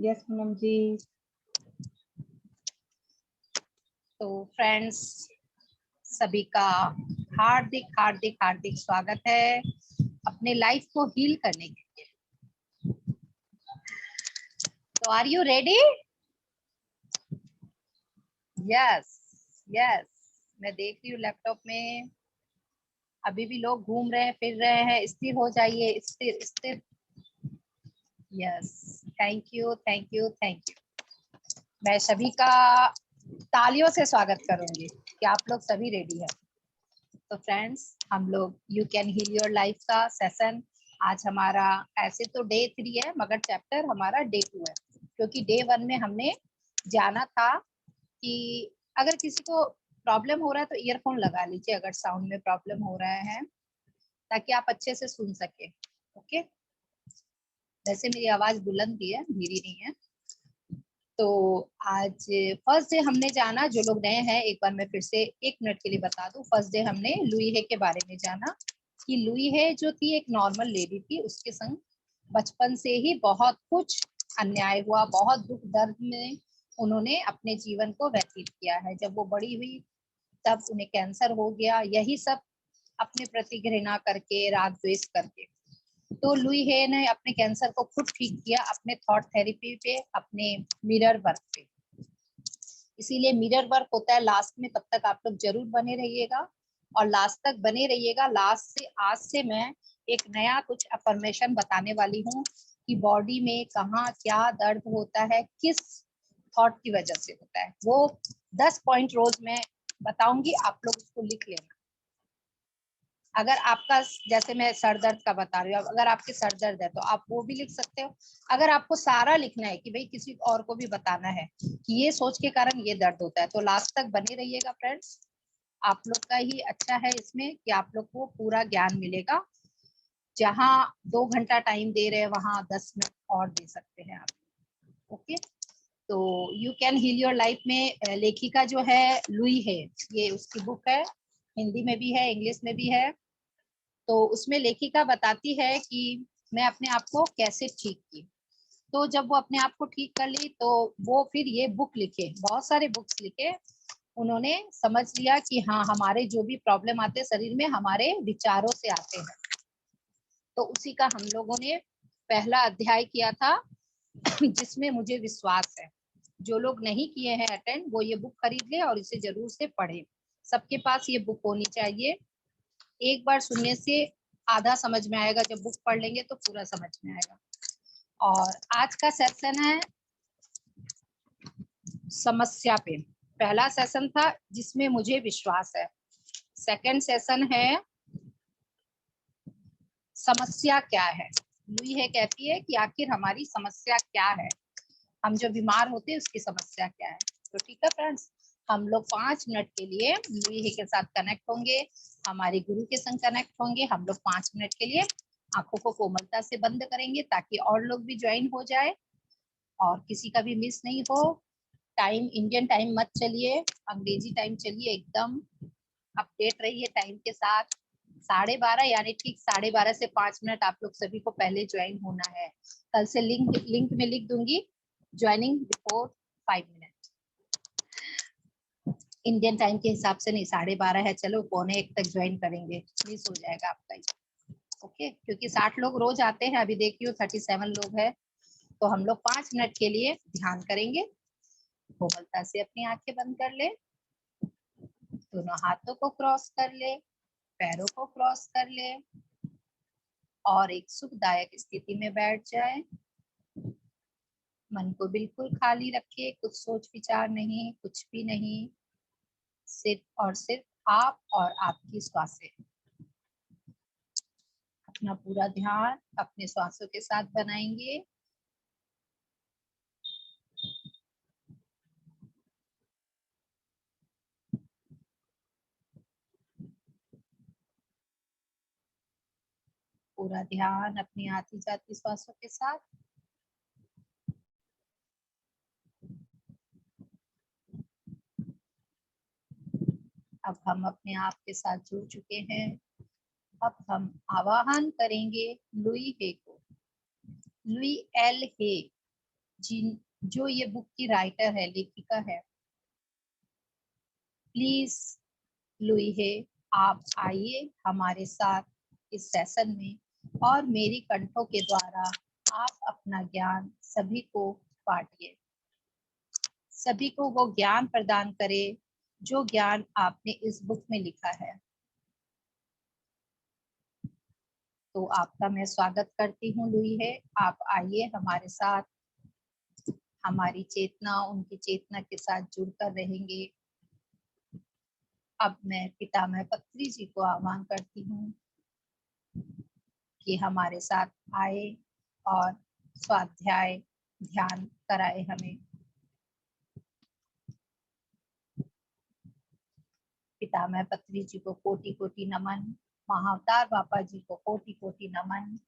Yes Poonam जी। तो friends, सभी का हार्दिक हार्दिक हार्दिक स्वागत है अपने लाइफ को हील करने के लिए। तो are you ready? Yes yes, मैं देख रही हूँ लैपटॉप में अभी भी लोग घूम रहे हैं, फिर रहे हैं। स्थिर हो जाइए, स्थिर स्थिर। Yes, thank you thank you thank you. मैं सभी का तालियों से स्वागत करूंगी कि आप लोग सभी रेडी हैं। तो फ्रेंड्स, हम लोग you can heal your life का सेशन आज हमारा, ऐसे तो डे 3 है मगर चैप्टर हमारा डे 2 है, क्योंकि डे 1 में हमने जाना था कि अगर किसी को प्रॉब्लम हो रहा है तो ईयरफोन लगा लीजिए अगर साउंड में प्रॉब्लम हो रहा है, ताकि आप अच्छे से सुन सके। ओके, वैसे मेरी आवाज बुलंद भी है, धीरे नहीं है। तो आज फर्स्ट डे हमने जाना, जो लोग नए हैं एक बार मैं फिर से 1 मिनट के लिए बता दूं। फर्स्ट डे हमने लुई हे के बारे में जाना कि लुई हे जो थी एक नॉर्मल लेडी थी, उसके संग बचपन से ही बहुत कुछ अन्याय हुआ, बहुत दुख दर्द में उन्होंने अपने जीवन को व्यतीत किया है। जब वो बड़ी हुई तब उन्हें कैंसर हो गया, यही सब अपने प्रति घृणा करके, राग द्वेष करके। तो लुई हे ने अपने कैंसर को खुद ठीक किया अपने थॉट थेरेपी पे, अपने मिरर वर्क पे। इसीलिए मिरर वर्क होता है लास्ट में, तब तक आप लोग जरूर बने रहिएगा और लास्ट तक बने रहिएगा। लास्ट से आज से मैं एक नया कुछ अफर्मेशन बताने वाली हूँ कि बॉडी में कहाँ क्या दर्द होता है, किस थॉट की वजह से होता है। वो 10 पॉइंट रोज मैं बताऊंगी, आप लोग उसको लिख लेना। अगर आपका, जैसे मैं सर दर्द का बता रही हूँ, अगर आपके सर दर्द है तो आप वो भी लिख सकते हो। अगर आपको सारा लिखना है कि भाई किसी और को भी बताना है कि ये सोच के कारण ये दर्द होता है, तो लास्ट तक बने रहिएगा फ्रेंड्स। आप लोग का ही अच्छा है इसमें कि आप लोग को पूरा ज्ञान मिलेगा। जहाँ 2 घंटा टाइम दे रहे हैं वहां 10 मिनट और दे सकते हैं आप। ओके, तो you can heal your life में लेखिका जो है लुई है, ये उसकी बुक है, हिंदी में भी है, इंग्लिश में भी है। तो उसमें लेखिका बताती है कि मैं अपने आप को कैसे ठीक की। तो जब वो अपने आप को ठीक कर ली तो वो फिर ये बुक लिखे, बहुत सारे बुक्स लिखे। उन्होंने समझ लिया कि हाँ, हमारे जो भी प्रॉब्लम आते हैं शरीर में, हमारे विचारों से आते हैं। तो उसी का हम लोगों ने पहला अध्याय किया था जिसमें मुझे विश्वास है जो लोग नहीं किए हैं अटेंड, वो ये बुक खरीद ले और इसे जरूर से पढ़े। सबके पास ये बुक होनी चाहिए। एक बार सुनने से आधा समझ में आएगा, जब बुक पढ़ लेंगे तो पूरा समझ में आएगा। और आज का सेशन है समस्या पे। पहला सेशन था जिसमें मुझे विश्वास है। सेकंड सेशन है समस्या क्या है। लुई है कहती है कि आखिर हमारी समस्या क्या है, हम जो बीमार होते हैं उसकी समस्या क्या है। तो ठीक है फ्रेंड्स, हम लोग 5 मिनट के लिए लुई है के साथ कनेक्ट होंगे, हमारे गुरु के संग कनेक्ट होंगे। हम लोग 5 मिनट के लिए आंखों को कोमलता से बंद करेंगे ताकि और लोग भी ज्वाइन हो जाए और किसी का भी मिस नहीं हो। टाइम इंडियन टाइम मत चलिए, अंग्रेजी टाइम चलिए, एकदम अपडेट रहिए टाइम के साथ। 12:30 यानी ठीक 12:30 से 5 मिनट आप लोग सभी को पहले ज्वाइन होना है। कल से लिंक में लिख दूंगी joining before 5 minute. Indian time के हिसाब से नहीं, 12:30 है, चलो 12:45 तक ज्वाइन करेंगे, मिस हो जाएगा आपका ही। ओके, क्योंकि 60 लोग रोज आते हैं, अभी देखियो 37 लोग हैं। तो हम लोग 5 मिनट के लिए ध्यान करेंगे। कोमलता से अपनी आंखें बंद कर ले, दोनों हाथों को क्रॉस कर ले, पैरों को क्रॉस कर ले और एक सुखदायक स्थिति में बैठ जाए। मन को बिल्कुल खाली रखे, कुछ सोच विचार नहीं, कुछ भी नहीं, सिर्फ और सिर्फ आप और आपकी श्वासें। अपना पूरा ध्यान अपने श्वासों के साथ बनाएंगे। पूरा ध्यान अपनी आती जाती श्वासों के साथ। अब हम अपने आप के साथ जुड़ चुके हैं। अब हम आवाहन करेंगे लुई हे को। लुई एल हे, जिन जो ये बुक की राइटर है, लेखिका है, प्लीज लुई है, आप आइए हमारे साथ इस सेशन में और मेरी कंठों के द्वारा आप अपना ज्ञान सभी को बांटिए, सभी को वो ज्ञान प्रदान करे जो ज्ञान आपने इस बुक में लिखा है। तो आपका मैं स्वागत करती हूँ लुई है, आप आइए हमारे साथ, हमारी चेतना उनकी चेतना के साथ जुड़कर रहेंगे। अब मैं पितामह पत्री जी को आह्वान करती हूँ कि हमारे साथ आए और स्वाध्याय ध्यान कराए हमें। पितामह पत्री जी को कोटि कोटि नमन, महाअवतार बापा जी को कोटि कोटि नमन,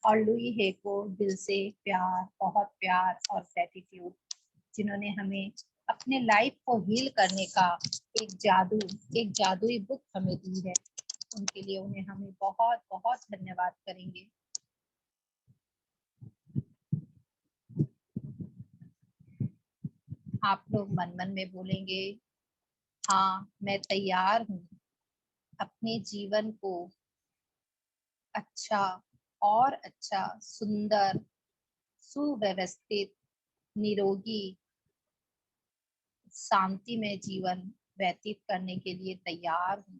और लुई है को दिल से प्यार, बहुत प्यार और ग्रेटिट्यूड, जिन्होंने हमें अपने लाइफ को हील करने का एक जादुई बुक हमें दी है। उनके लिए उन्हें हमें बहुत बहुत धन्यवाद करेंगे। आप लोग मन मन में बोलेंगे, हाँ मैं तैयार हूँ अपने जीवन को अच्छा और अच्छा, सुंदर, सुव्यवस्थित, निरोगी, शांति में जीवन व्यतीत करने के लिए तैयार हूँ।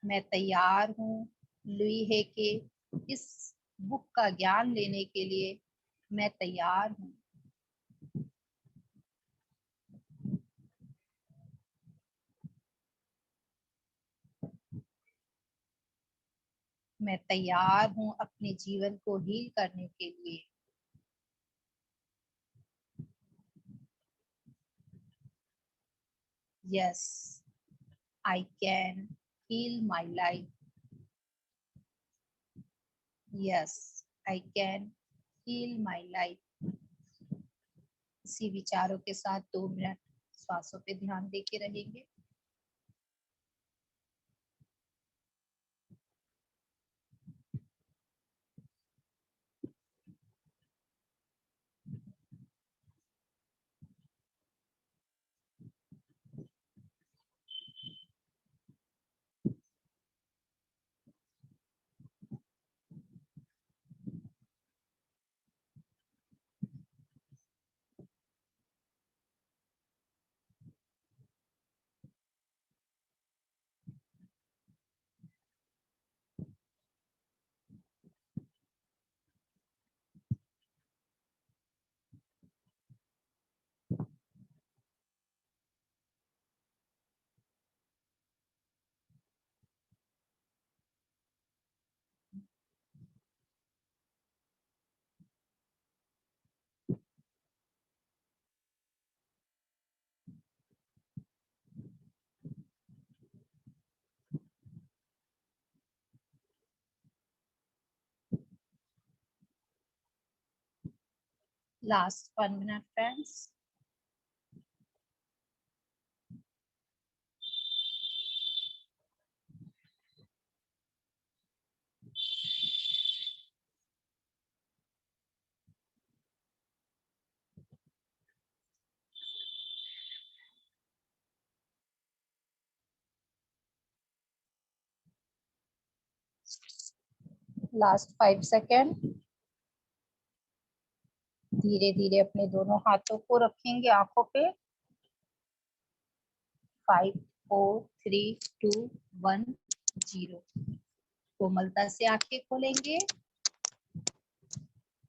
मैं तैयार हूँ लुई है के इस बुक का ज्ञान लेने के लिए मैं तैयार हूँ। मैं तैयार हूँ अपने जीवन को हील करने के लिए। Yes, I can heal my life. Yes, I can heal my life. इसी विचारों के साथ 2 मिनट श्वासों पे ध्यान देके रहेंगे। Last 1 minute, friends. Last 5 seconds. धीरे धीरे अपने दोनों हाथों को रखेंगे आंखों पे। 5 4 3 2 1 0। कोमलता से आंखें खोलेंगे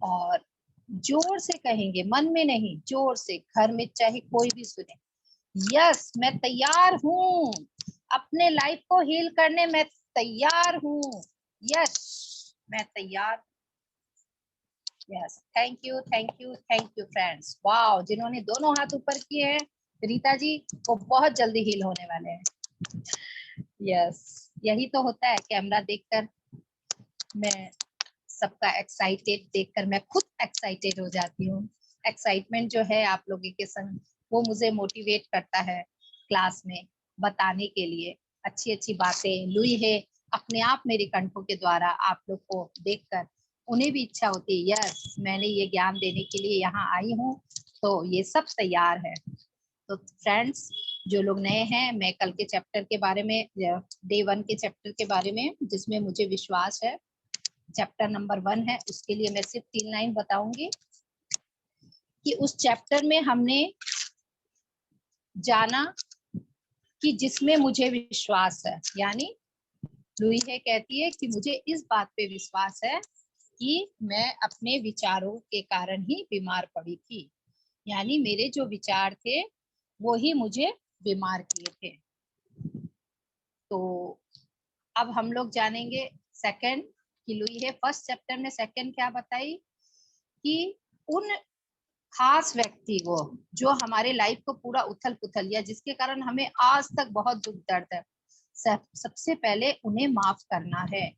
और जोर से कहेंगे, मन में नहीं, जोर से, घर में चाहे कोई भी सुने। यस, मैं तैयार हूँ अपने लाइफ को हील करने, मैं तैयार हूँ। यस, मैं तैयार। Yes, thank you thank you thank you friends. Wow, जिन्होंने दोनों हाथ ऊपर किए हैं रीता जी, वो बहुत जल्दी हील होने वाले हैं। यस, यही तो होता है, कैमरा देखकर मैं सबका एक्साइटेड देखकर मैं खुद एक्साइटेड हो जाती हूँ। एक्साइटमेंट जो है आप लोगों के संग, वो मुझे मोटिवेट करता है क्लास में बताने के लिए अच्छी अच्छी बातें। लुई है अपने आप मेरे कंठों के द्वारा आप लोग को देखकर उन्हें भी इच्छा होती है, यस मैंने ये ज्ञान देने के लिए यहाँ आई हूँ, तो ये सब तैयार है। तो फ्रेंड्स, जो लोग नए हैं, मैं कल के चैप्टर के बारे में, डे 1 के चैप्टर के बारे में, जिसमें मुझे विश्वास है चैप्टर नंबर 1 है, उसके लिए मैं सिर्फ 3 लाइन बताऊंगी कि उस चैप्टर में हमने जाना कि जिसमें मुझे विश्वास है, यानी लुई है कहती है कि मुझे इस बात पे विश्वास है कि मैं अपने विचारों के कारण ही बीमार पड़ी थी, यानी मेरे जो विचार थे वो ही मुझे बीमार किए थे। तो अब हम लोग जानेंगे सेकंड कि लुई है फर्स्ट चैप्टर में सेकंड क्या बताई कि उन खास व्यक्ति को जो हमारे लाइफ को पूरा उथल पुथल या जिसके कारण हमें आज तक बहुत दुख दर्द है, सबसे पहले उन्हें माफ करना है।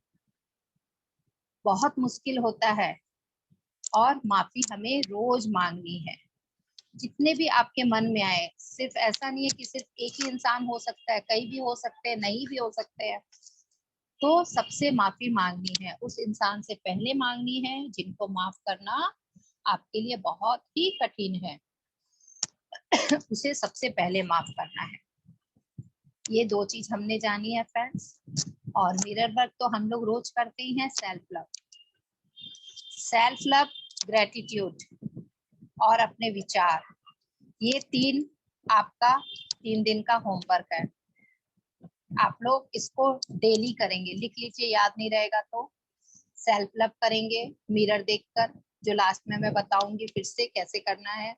बहुत मुश्किल होता है और माफी हमें रोज मांगनी है, जितने भी आपके मन में आए। सिर्फ ऐसा नहीं है कि सिर्फ एक ही इंसान हो सकता है, कई भी हो सकते हैं, नहीं भी हो सकते हैं। तो सबसे माफी मांगनी है, उस इंसान से पहले मांगनी है जिनको माफ करना आपके लिए बहुत ही कठिन है। उसे सबसे पहले माफ करना है। ये 2 चीज हमने जानी है फ्रेंड्स। और मिरर वर्क तो हम लोग रोज करते ही हैं। सेल्फ लव, ग्रेटिट्यूड और अपने विचार, ये 3 आपका 3 दिन का होमवर्क है। आप लोग इसको डेली करेंगे, लिख लीजिए, याद नहीं रहेगा तो। सेल्फ लव करेंगे मिरर देखकर, जो लास्ट में मैं बताऊंगी फिर से कैसे करना है,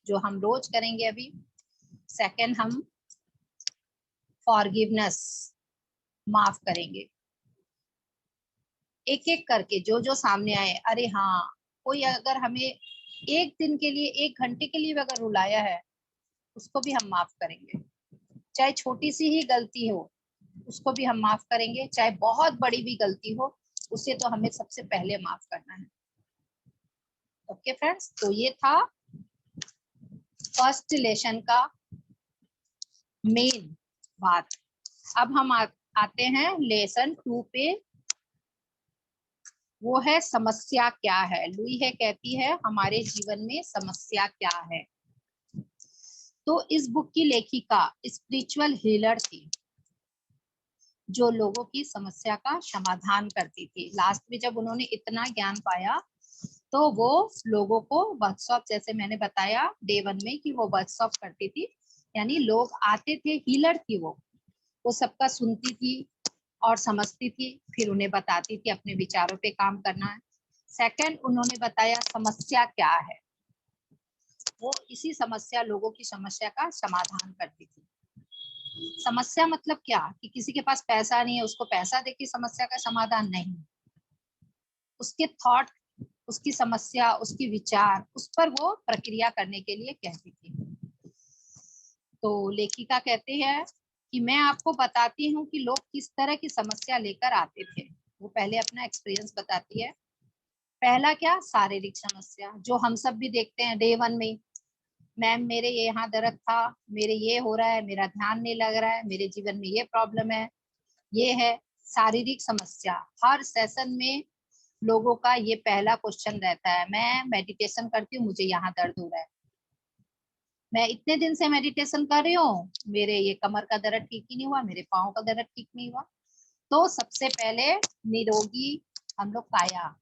जो हम रोज करेंगे अभी। सेकंड, हम फॉरगिवनेस, माफ करेंगे एक एक करके जो जो सामने आए। अरे हाँ, कोई अगर हमें एक दिन के लिए, 1 घंटे के लिए अगर रुलाया है, उसको भी हम माफ करेंगे। चाहे छोटी सी ही गलती हो, उसको भी हम माफ करेंगे। चाहे बहुत बड़ी भी गलती हो, उसे तो हमें सबसे पहले माफ करना है। ओके फ्रेंड्स, तो ये था फर्स्ट लेसन का मेन बात। अब हम आते हैं लेसन 2 पे। वो है समस्या क्या है। लुई है कहती है हमारे जीवन में समस्या क्या है। तो इस बुक की लेखिका स्पिरिचुअल हीलर थी, जो लोगों की समस्या का समाधान करती थी। लास्ट में जब उन्होंने इतना ज्ञान पाया, तो वो लोगों को वर्कशॉप, जैसे मैंने बताया डे 1 में कि वो वर्कशॉप करती थी, यानी लोग आते थे, हीलर थी वो सबका सुनती थी और समझती थी, फिर उन्हें बताती थी अपने विचारों पे काम करना है। सेकंड, उन्होंने बताया समस्या क्या है, वो इसी समस्या, लोगों की समस्या का समाधान करती थी। समस्या मतलब क्या, कि किसी के पास पैसा नहीं है, उसको पैसा देके समस्या का समाधान नहीं, उसके थॉट, उसकी समस्या, उसकी विचार, उस पर वो प्रक्रिया करने के लिए कहती थी। तो लेखिका कहते हैं कि मैं आपको बताती हूँ कि लोग किस तरह की समस्या लेकर आते थे। वो पहले अपना एक्सपीरियंस बताती है। पहला क्या, शारीरिक समस्या, जो हम सब भी देखते हैं डे 1 में। मैम मेरे ये यहाँ दर्द था, मेरे ये हो रहा है, मेरा ध्यान नहीं लग रहा है, मेरे जीवन में ये प्रॉब्लम है, ये है शारीरिक समस्या। हर सेशन में लोगों का ये पहला क्वेश्चन रहता है, मैं मेडिटेशन करती हूँ, मुझे यहाँ दर्द हो रहा है, मैं इतने दिन से मेडिटेशन कर रही हूँ, मेरे ये कमर का दर्द ठीक ही नहीं हुआ, मेरे पाँव का दर्द ठीक नहीं हुआ। तो सबसे पहले निरोगी हम लोग काया,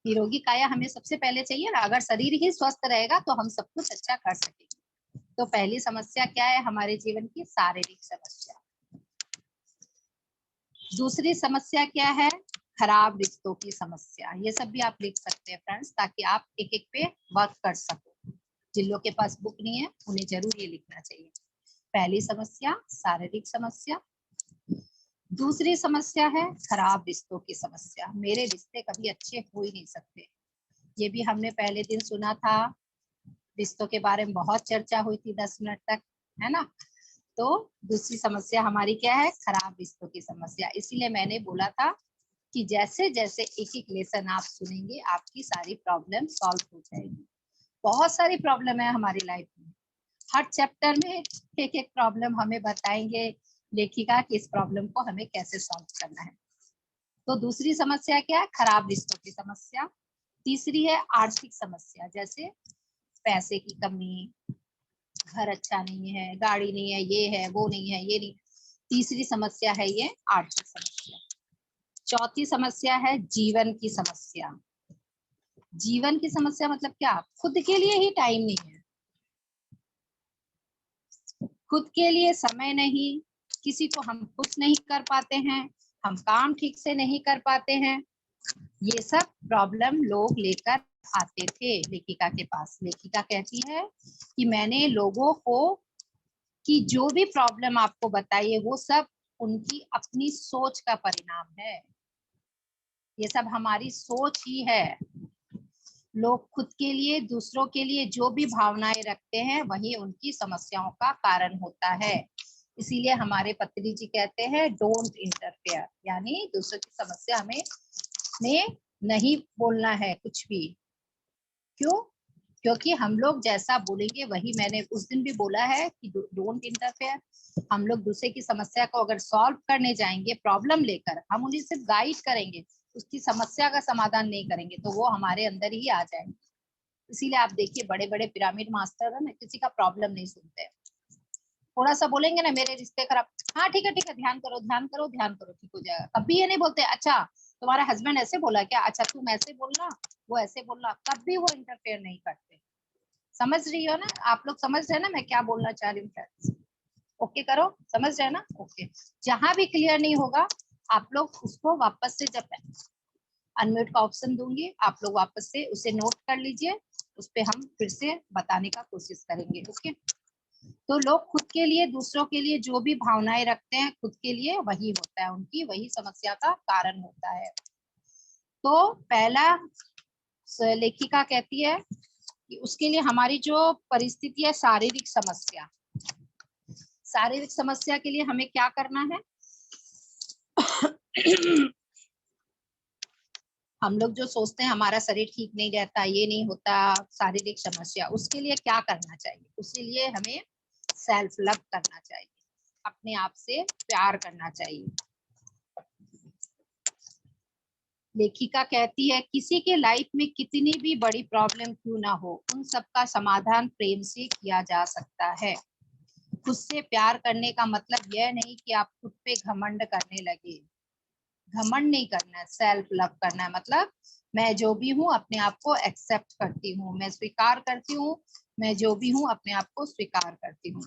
निरोगी काया हमें सबसे पहले चाहिए ना। अगर शरीर ही स्वस्थ रहेगा तो हम सब कुछ अच्छा कर सकेंगे। तो पहली समस्या क्या है हमारे जीवन की, शारीरिक समस्या। दूसरी समस्या क्या है, खराब रिश्तों की समस्या। ये सब भी आप लिख सकते हैं फ्रेंड्स, ताकि आप एक एक पे वर्क कर सको। जिन लोग के पास बुक नहीं है उन्हें जरूर ये लिखना चाहिए। पहली समस्या शारीरिक समस्या। दूसरी समस्या है खराब रिश्तों की समस्या, मेरे रिश्ते कभी अच्छे हो ही नहीं सकते। ये भी हमने पहले दिन सुना था, रिश्तों के बारे में बहुत चर्चा हुई थी 10 मिनट तक, है ना। तो दूसरी समस्या हमारी क्या है, खराब रिश्तों की समस्या। इसीलिए मैंने बोला था कि जैसे जैसे एक एक लेसन आप सुनेंगे, आपकी सारी प्रॉब्लम सॉल्व हो जाएगी। बहुत सारी प्रॉब्लम है हमारी लाइफ में, हर चैप्टर में एक एक प्रॉब्लम हमें बताएंगे लेखिका कि इस प्रॉब्लम को हमें कैसे सॉल्व करना है। तो दूसरी समस्या क्या है? खराब रिश्तों की समस्या। तीसरी है आर्थिक समस्या, जैसे पैसे की कमी, घर अच्छा नहीं है, गाड़ी नहीं है, ये है, वो नहीं है, ये नहीं। तीसरी समस्या है ये आर्थिक समस्या। चौथी समस्या है जीवन की समस्या। जीवन की समस्या मतलब क्या? खुद के लिए ही टाइम नहीं है, खुद के लिए समय नहीं, किसी को हम खुश नहीं कर पाते हैं, हम काम ठीक से नहीं कर पाते हैं। ये सब प्रॉब्लम लोग लेकर आते थे लेखिका के पास। लेखिका कहती है कि मैंने लोगों को कि जो भी प्रॉब्लम आपको बताई है वो सब उनकी अपनी सोच का परिणाम है। ये सब हमारी सोच ही है। लोग खुद के लिए, दूसरों के लिए जो भी भावनाएं रखते हैं वही उनकी समस्याओं का कारण होता है। इसीलिए हमारे पत्री जी कहते हैं डोंट इंटरफेयर, यानी दूसरों की समस्या में नहीं बोलना है कुछ भी। क्यों? क्योंकि हम लोग जैसा बोलेंगे वही, मैंने उस दिन भी बोला है कि डोंट इंटरफेयर। हम लोग दूसरे की समस्या को अगर सॉल्व करने जाएंगे, प्रॉब्लम लेकर, हम उन्हें सिर्फ गाइड करेंगे, उसकी समस्या का समाधान नहीं करेंगे, तो वो हमारे अंदर ही आ जाएंगे। इसीलिए आप देखिए बड़े बड़े पिरामिड मास्टर है ना, किसी का प्रॉब्लम नहीं सुनते। थोड़ा सा बोलेंगे ना मेरे रिश्ते खराब, हाँ ठीक है ध्यान करो ध्यान करो ध्यान करो, ठीक हो जाएगा। कभी ये नहीं बोलते अच्छा तुम्हारा हस्बैंड ऐसे बोला क्या, अच्छा तुम ऐसे बोलना, वो ऐसे बोलना, कभी वो इंटरफेयर नहीं करते। समझ रही हो ना आप लोग? समझ रहे हैं ना मैं क्या बोलना चाह रही हूँ? ओके करो, समझ रहे हैं ना? ओके। जहां भी क्लियर नहीं होगा आप लोग उसको वापस से, जब अनम्यूट का ऑप्शन दूंगी आप लोग वापस से उसे नोट कर लीजिए, उस पर हम फिर से बताने का कोशिश करेंगे। ओके। तो लोग खुद के लिए, दूसरों के लिए जो भी भावनाएं रखते हैं खुद के लिए वही होता है, उनकी वही समस्या का कारण होता है। तो पहला लेखिका कहती है कि उसके लिए हमारी जो परिस्थिति है, शारीरिक समस्या, शारीरिक समस्या के लिए हमें क्या करना है? हम लोग जो सोचते हैं हमारा शरीर ठीक नहीं रहता, ये नहीं होता, शारीरिक समस्या, उसके लिए क्या करना चाहिए? उसके लिए हमें सेल्फ लव करना चाहिए, अपने आप से प्यार करना चाहिए। लेखिका कहती है किसी के लाइफ में कितनी भी बड़ी प्रॉब्लम क्यों ना हो, उन सब का समाधान प्रेम से किया जा सकता है। खुद से प्यार करने का मतलब यह नहीं कि आप खुद पे घमंड करने लगे। घमंड नहीं करना है, सेल्फ लव करना है। मतलब मैं जो भी हूँ अपने आप को एक्सेप्ट करती हूँ, मैं स्वीकार करती हूँ, मैं जो भी हूँ अपने आप को स्वीकार करती हूँ।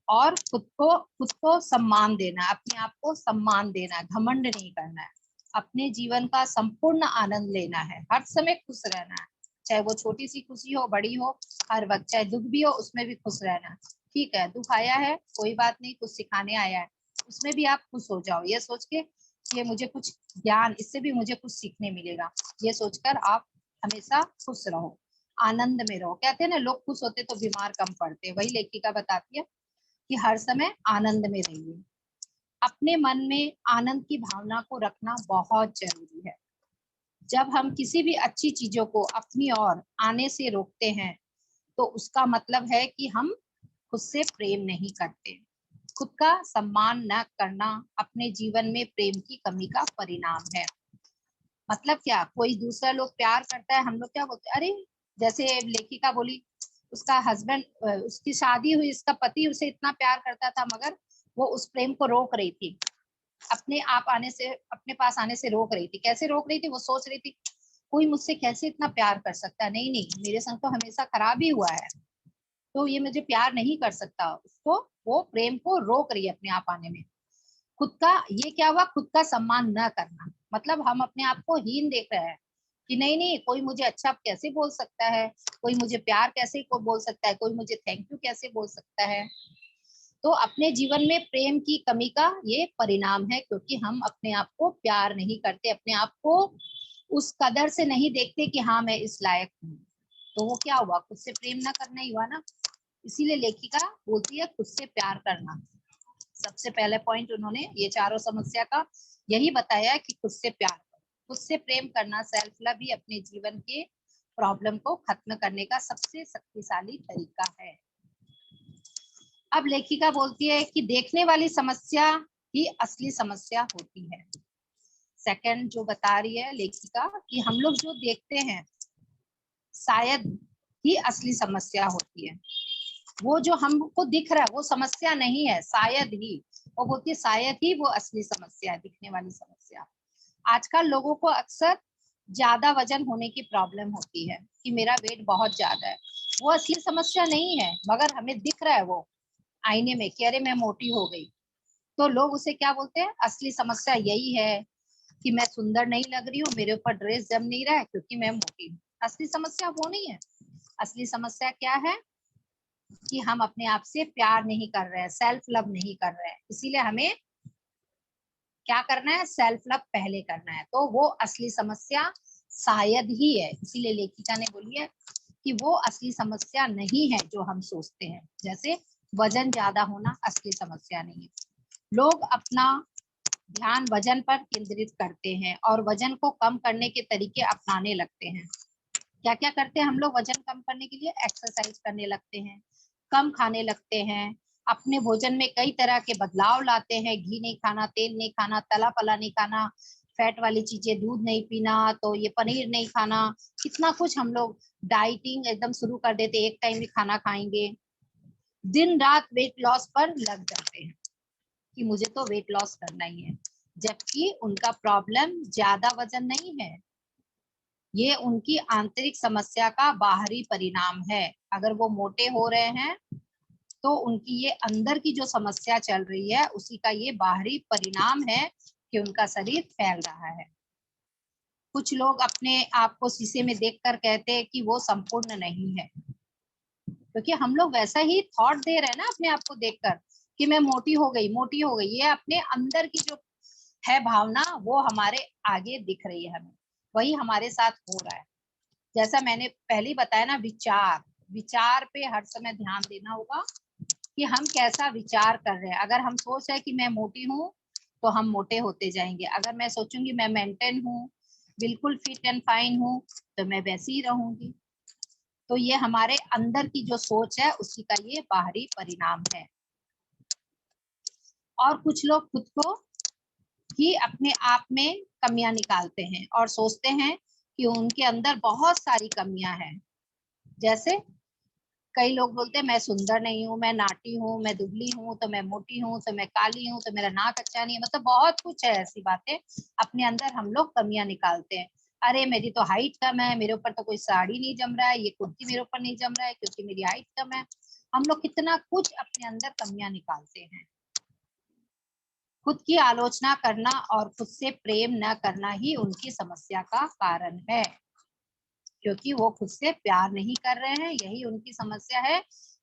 और खुद को सम्मान देना, अपने आप को सम्मान देना, घमंड नहीं करना है। अपने जीवन का संपूर्ण आनंद लेना है, हर समय खुश रहना है, चाहे वो छोटी सी खुशी हो बड़ी हो, हर वक्त, चाहे दुख भी हो उसमें भी खुश रहना। ठीक है दुख आया है कोई बात नहीं, कुछ सिखाने आया है, उसमें भी आप खुश हो जाओ, ये सोच के कि मुझे कुछ ज्ञान, इससे भी मुझे कुछ सीखने मिलेगा, ये सोचकर आप हमेशा खुश रहो, आनंद में रहो। कहते हैं ना लोग खुश होते तो बीमार कम पड़ते, वही लेखिका बताती है कि हर समय आनंद में रहिए। अपने मन में आनंद की भावना को रखना बहुत जरूरी है। जब हम किसी भी अच्छी चीजों को अपनी ओर आने से रोकते हैं तो उसका मतलब है कि हम खुद से प्रेम नहीं करते। खुद का सम्मान न करना अपने जीवन में प्रेम की कमी का परिणाम है। मतलब क्या, कोई दूसरा लोग प्यार करता है, हम लोग क्या बोलते हैं, अरे जैसे लेखिका बोली उसका हस्बैंड, उसकी शादी हुई, उसका पति उसे इतना प्यार करता था मगर वो उस प्रेम को रोक रही थी, अपने आप आने से, अपने पास आने से रोक रही थी। कैसे रोक रही थी? वो सोच रही थी कोई मुझसे कैसे इतना प्यार कर सकता है, नहीं नहीं मेरे संग तो हमेशा खराब ही हुआ है, तो ये मुझे प्यार नहीं कर सकता। उसको, वो प्रेम को रोक रही है अपने आप आने में। खुद का, ये क्या हुआ? खुद का सम्मान न करना, मतलब हम अपने आप को हीन देख रहे हैं कि नहीं नहीं कोई मुझे अच्छा कैसे बोल सकता है, कोई मुझे प्यार कैसे को बोल सकता है, कोई मुझे थैंक यू कैसे बोल सकता है। तो अपने जीवन में प्रेम की कमी का ये परिणाम है, क्योंकि हम अपने आप को प्यार नहीं करते, अपने आप को उस कदर से नहीं देखते कि हाँ मैं इस लायक हूँ। तो वो क्या हुआ? खुद से प्रेम ना करना ही हुआ ना। इसीलिए लेखिका बोलती है खुद से प्यार करना। सबसे पहले पॉइंट उन्होंने ये चारों समस्या का यही बताया कि खुद से प्यार करो, खुद से प्रेम करना, सेल्फ लव ही अपने जीवन के प्रॉब्लम को खत्म करने का सबसे शक्तिशाली तरीका है। अब लेखिका बोलती है कि देखने वाली समस्या ही असली समस्या होती है। सेकंड जो बता रही है लेखिका कि हम लोग जो देखते हैं शायद ही असली समस्या होती है। वो जो हमको दिख रहा है वो समस्या नहीं है, शायद ही, वो बोलती है शायद ही वो असली समस्या है, दिखने वाली समस्या। आजकल लोगों को अक्सर ज्यादा वजन होने की प्रॉब्लम होती है कि मेरा वेट बहुत ज्यादा है, वो असली समस्या नहीं है, मगर हमें दिख रहा है वो आईने में कि अरे मैं मोटी हो गई, तो लोग उसे क्या बोलते हैं, असली समस्या यही है कि मैं सुंदर नहीं लग रही हूँ, मेरे ऊपर ड्रेस जम नहीं रहा है क्योंकि मैं मोटी हूँ। असली समस्या वो नहीं है। असली समस्या क्या है कि हम अपने आप से प्यार नहीं कर रहे हैं, सेल्फ लव नहीं कर रहे हैं, इसीलिए हमें क्या करना है, सेल्फ लव पहले करना है। तो वो असली समस्या शायद ही है, इसीलिए लेखिका ने बोली है कि वो असली समस्या नहीं है जो हम सोचते हैं। जैसे वजन ज्यादा होना असली समस्या नहीं है। लोग अपना ध्यान वजन पर केंद्रित करते हैं और वजन को कम करने के तरीके अपनाने लगते हैं। क्या क्या करते हैं हम लोग वजन कम करने के लिए, एक्सरसाइज करने लगते हैं, कम खाने लगते हैं, अपने भोजन में कई तरह के बदलाव लाते हैं, घी नहीं खाना, तेल नहीं खाना, तला पला नहीं खाना, फैट वाली चीजें, दूध नहीं पीना, तो ये पनीर नहीं खाना, कितना कुछ हम लोग डाइटिंग एकदम शुरू कर देते, एक टाइम भी खाना खाएंगे, दिन रात वेट लॉस पर लग जाते हैं कि मुझे तो वेट लॉस करना ही है, जबकि उनका प्रॉब्लम ज्यादा वजन नहीं है, ये उनकी आंतरिक समस्या का बाहरी परिणाम है। अगर वो मोटे हो रहे हैं तो उनकी ये अंदर की जो समस्या चल रही है उसी का ये बाहरी परिणाम है कि उनका शरीर फैल रहा है। कुछ लोग अपने आप को शीशे में देखकर कहते हैं कि वो संपूर्ण नहीं है, क्योंकि हम लोग वैसा ही थॉट दे रहे हैं ना अपने आप को देखकर कि मैं मोटी हो गई, मोटी हो गई, ये अपने अंदर की जो है भावना वो हमारे आगे दिख रही है, हमें वही हमारे साथ हो रहा है। जैसा मैंने पहले बताया ना, विचार, विचार पे हर समय ध्यान देना होगा कि हम कैसा विचार कर रहे हैं। अगर हम सोच रहे हैं कि मैं मोटी हूँ तो हम मोटे होते जाएंगे, अगर मैं सोचूंगी मैं मेंटेन हूँ, बिल्कुल फिट एंड फाइन हूँ, तो मैं वैसी ही रहूंगी। तो ये हमारे अंदर की जो सोच है उसी का ये बाहरी परिणाम है। और कुछ लोग खुद को ही अपने आप में कमियां निकालते हैं और सोचते हैं कि उनके अंदर बहुत सारी कमियां हैं। जैसे कई लोग बोलते हैं मैं सुंदर नहीं हूँ, मैं नाटी हूँ, मैं दुबली हूँ, तो मैं मोटी हूँ, तो मैं काली हूँ, तो मेरा नाक अच्छा नहीं है, मतलब बहुत कुछ है ऐसी बातें अपने अंदर हम लोग कमियां निकालते हैं। अरे मेरी तो हाइट कम है, मेरे ऊपर तो कोई साड़ी नहीं जम रहा है, ये कुर्ती मेरे ऊपर नहीं जम रहा है क्योंकि मेरी हाइट कम है। हम लोग कितना कुछ अपने अंदर कमियां निकालते हैं। खुद की आलोचना करना और खुद से प्रेम न करना ही उनकी समस्या का कारण है, क्योंकि वो खुद से प्यार नहीं कर रहे हैं, यही उनकी समस्या है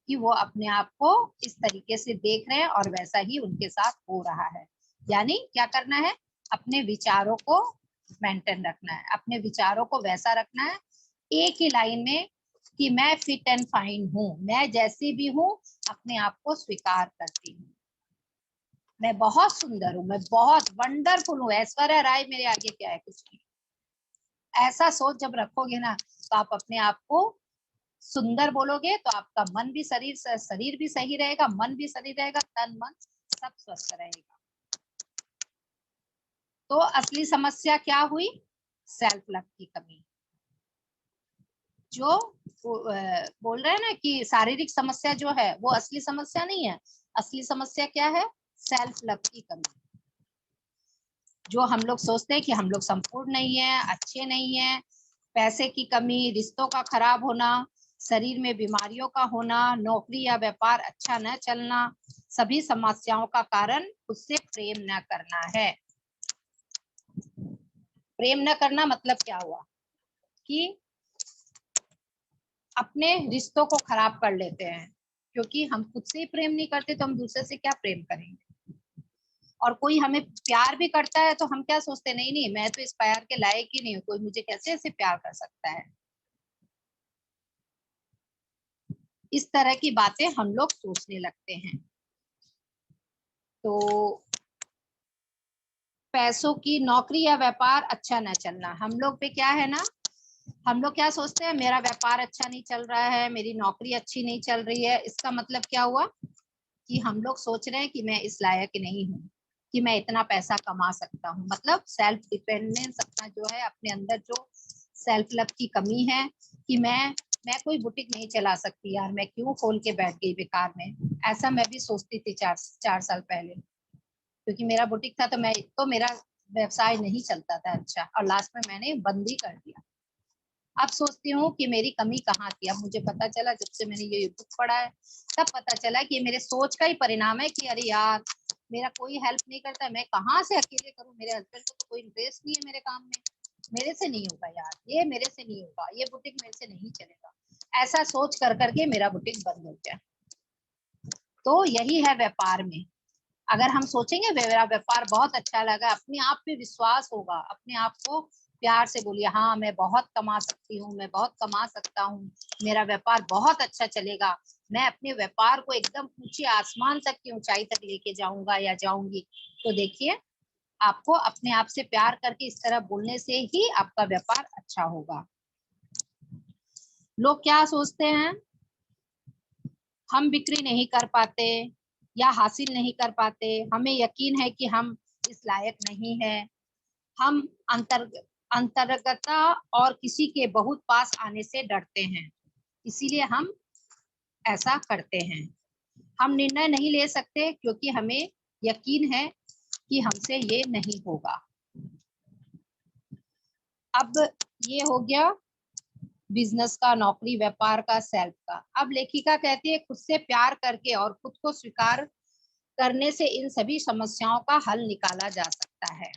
कि वो अपने आप को इस तरीके से देख रहे हैं और वैसा ही उनके साथ हो रहा है। यानी क्या करना है, अपने विचारों को मेंटेन रखना है, अपने विचारों को वैसा रखना है एक ही लाइन में कि मैं फिट एंड फाइन हूँ, मैं जैसी भी हूँ अपने आप को स्वीकार करती हूँ, मैं बहुत सुंदर हूँ, मैं बहुत वंडरफुल हूँ, ऐश्वर्या राय मेरे आगे क्या है, कुछ नहीं। ऐसा सोच जब रखोगे ना तो आप अपने आप को सुंदर बोलोगे तो आपका मन भी, शरीर भी सही रहेगा, मन भी सही रहेगा, तन मन सब स्वस्थ रहेगा। तो असली समस्या क्या हुई, सेल्फ लव की कमी। जो बोल रहे हैं ना कि शारीरिक समस्या जो है वो असली समस्या नहीं है, असली समस्या क्या है, सेल्फ लव की कमी। जो हम लोग सोचते हैं कि हम लोग संपूर्ण नहीं है, अच्छे नहीं है, पैसे की कमी, रिश्तों का खराब होना, शरीर में बीमारियों का होना, नौकरी या व्यापार अच्छा न चलना, सभी समस्याओं का कारण खुद से प्रेम न करना है। प्रेम न करना मतलब क्या हुआ कि अपने रिश्तों को खराब कर लेते हैं, क्योंकि हम खुद से ही प्रेम नहीं करते तो हम दूसरे से क्या प्रेम करेंगे। और कोई हमें प्यार भी करता है तो हम क्या सोचते, नहीं नहीं मैं तो इस प्यार के लायक ही नहीं हूँ, कोई मुझे कैसे ऐसे प्यार कर सकता है। इस तरह की बातें हम लोग सोचने लगते हैं। तो पैसों की, नौकरी या व्यापार अच्छा न चलना, हम लोग पे क्या है ना, हम लोग क्या सोचते हैं, मेरा व्यापार अच्छा नहीं चल रहा है, मेरी नौकरी अच्छी नहीं चल रही है, इसका मतलब क्या हुआ कि हम लोग सोच रहे हैं कि मैं इस लायक नहीं हूँ। कि मैं इतना पैसा कमा सकता हूँ। मतलब सेल्फ डिपेंडेंस अपना जो है, अपने अंदर जो सेल्फ लव की कमी है कि मैं कोई बुटीक नहीं चला सकती यार, मैं क्यों खोल के बैठ गई बेकार में। ऐसा मैं भी सोचती थी 4 साल पहले, क्योंकि मेरा बुटीक था तो मेरा व्यवसाय नहीं चलता था अच्छा, और लास्ट में मैंने बंद ही कर दिया। अब सोचती हूँ कि मेरी कमी कहाँ थी। अब मुझे पता चला जब से मैंने ये बुक पढ़ा है, तब पता चला कि ये मेरे सोच का ही परिणाम है कि अरे यार मेरा कोई हेल्प नहीं करता, मैं कहाँ से अकेले करूँ, मेरे हस्बैंड को तो कोई इंटरेस्ट नहीं है मेरे काम में, मेरे से नहीं होगा यार, ये मेरे से नहीं होगा, ये बुटीक मेरे से नहीं चलेगा। ऐसा सोच कर करके मेरा बुटीक बंद हो गया। तो यही है व्यापार में, अगर हम सोचेंगे मेरा व्यापार बहुत अच्छा लगा, अपने आप पे विश्वास होगा, अपने आप को प्यार से बोलिए हाँ मैं बहुत कमा सकती हूँ, मैं बहुत कमा सकता हूँ, मेरा व्यापार बहुत अच्छा चलेगा, मैं अपने व्यापार को एकदम ऊंचे आसमान तक की ऊंचाई तक लेके जाऊंगा या जाऊंगी। तो देखिए, आपको अपने आप से प्यार करके इस तरह बोलने से ही आपका व्यापार अच्छा होगा। लोग क्या सोचते हैं, हम बिक्री नहीं कर पाते या हासिल नहीं कर पाते, हमें यकीन है कि हम इस लायक नहीं है, हम अंतर्गता और किसी के बहुत पास आने से डरते हैं, इसीलिए हम ऐसा करते हैं। हम निर्णय नहीं ले सकते क्योंकि हमें यकीन है कि हमसे ये नहीं होगा। अब ये हो गया बिजनेस का, नौकरी, व्यापार का, सेल्फ का। अब लेखिका कहती है खुद से प्यार करके और खुद को स्वीकार करने से इन सभी समस्याओं का हल निकाला जा सकता है।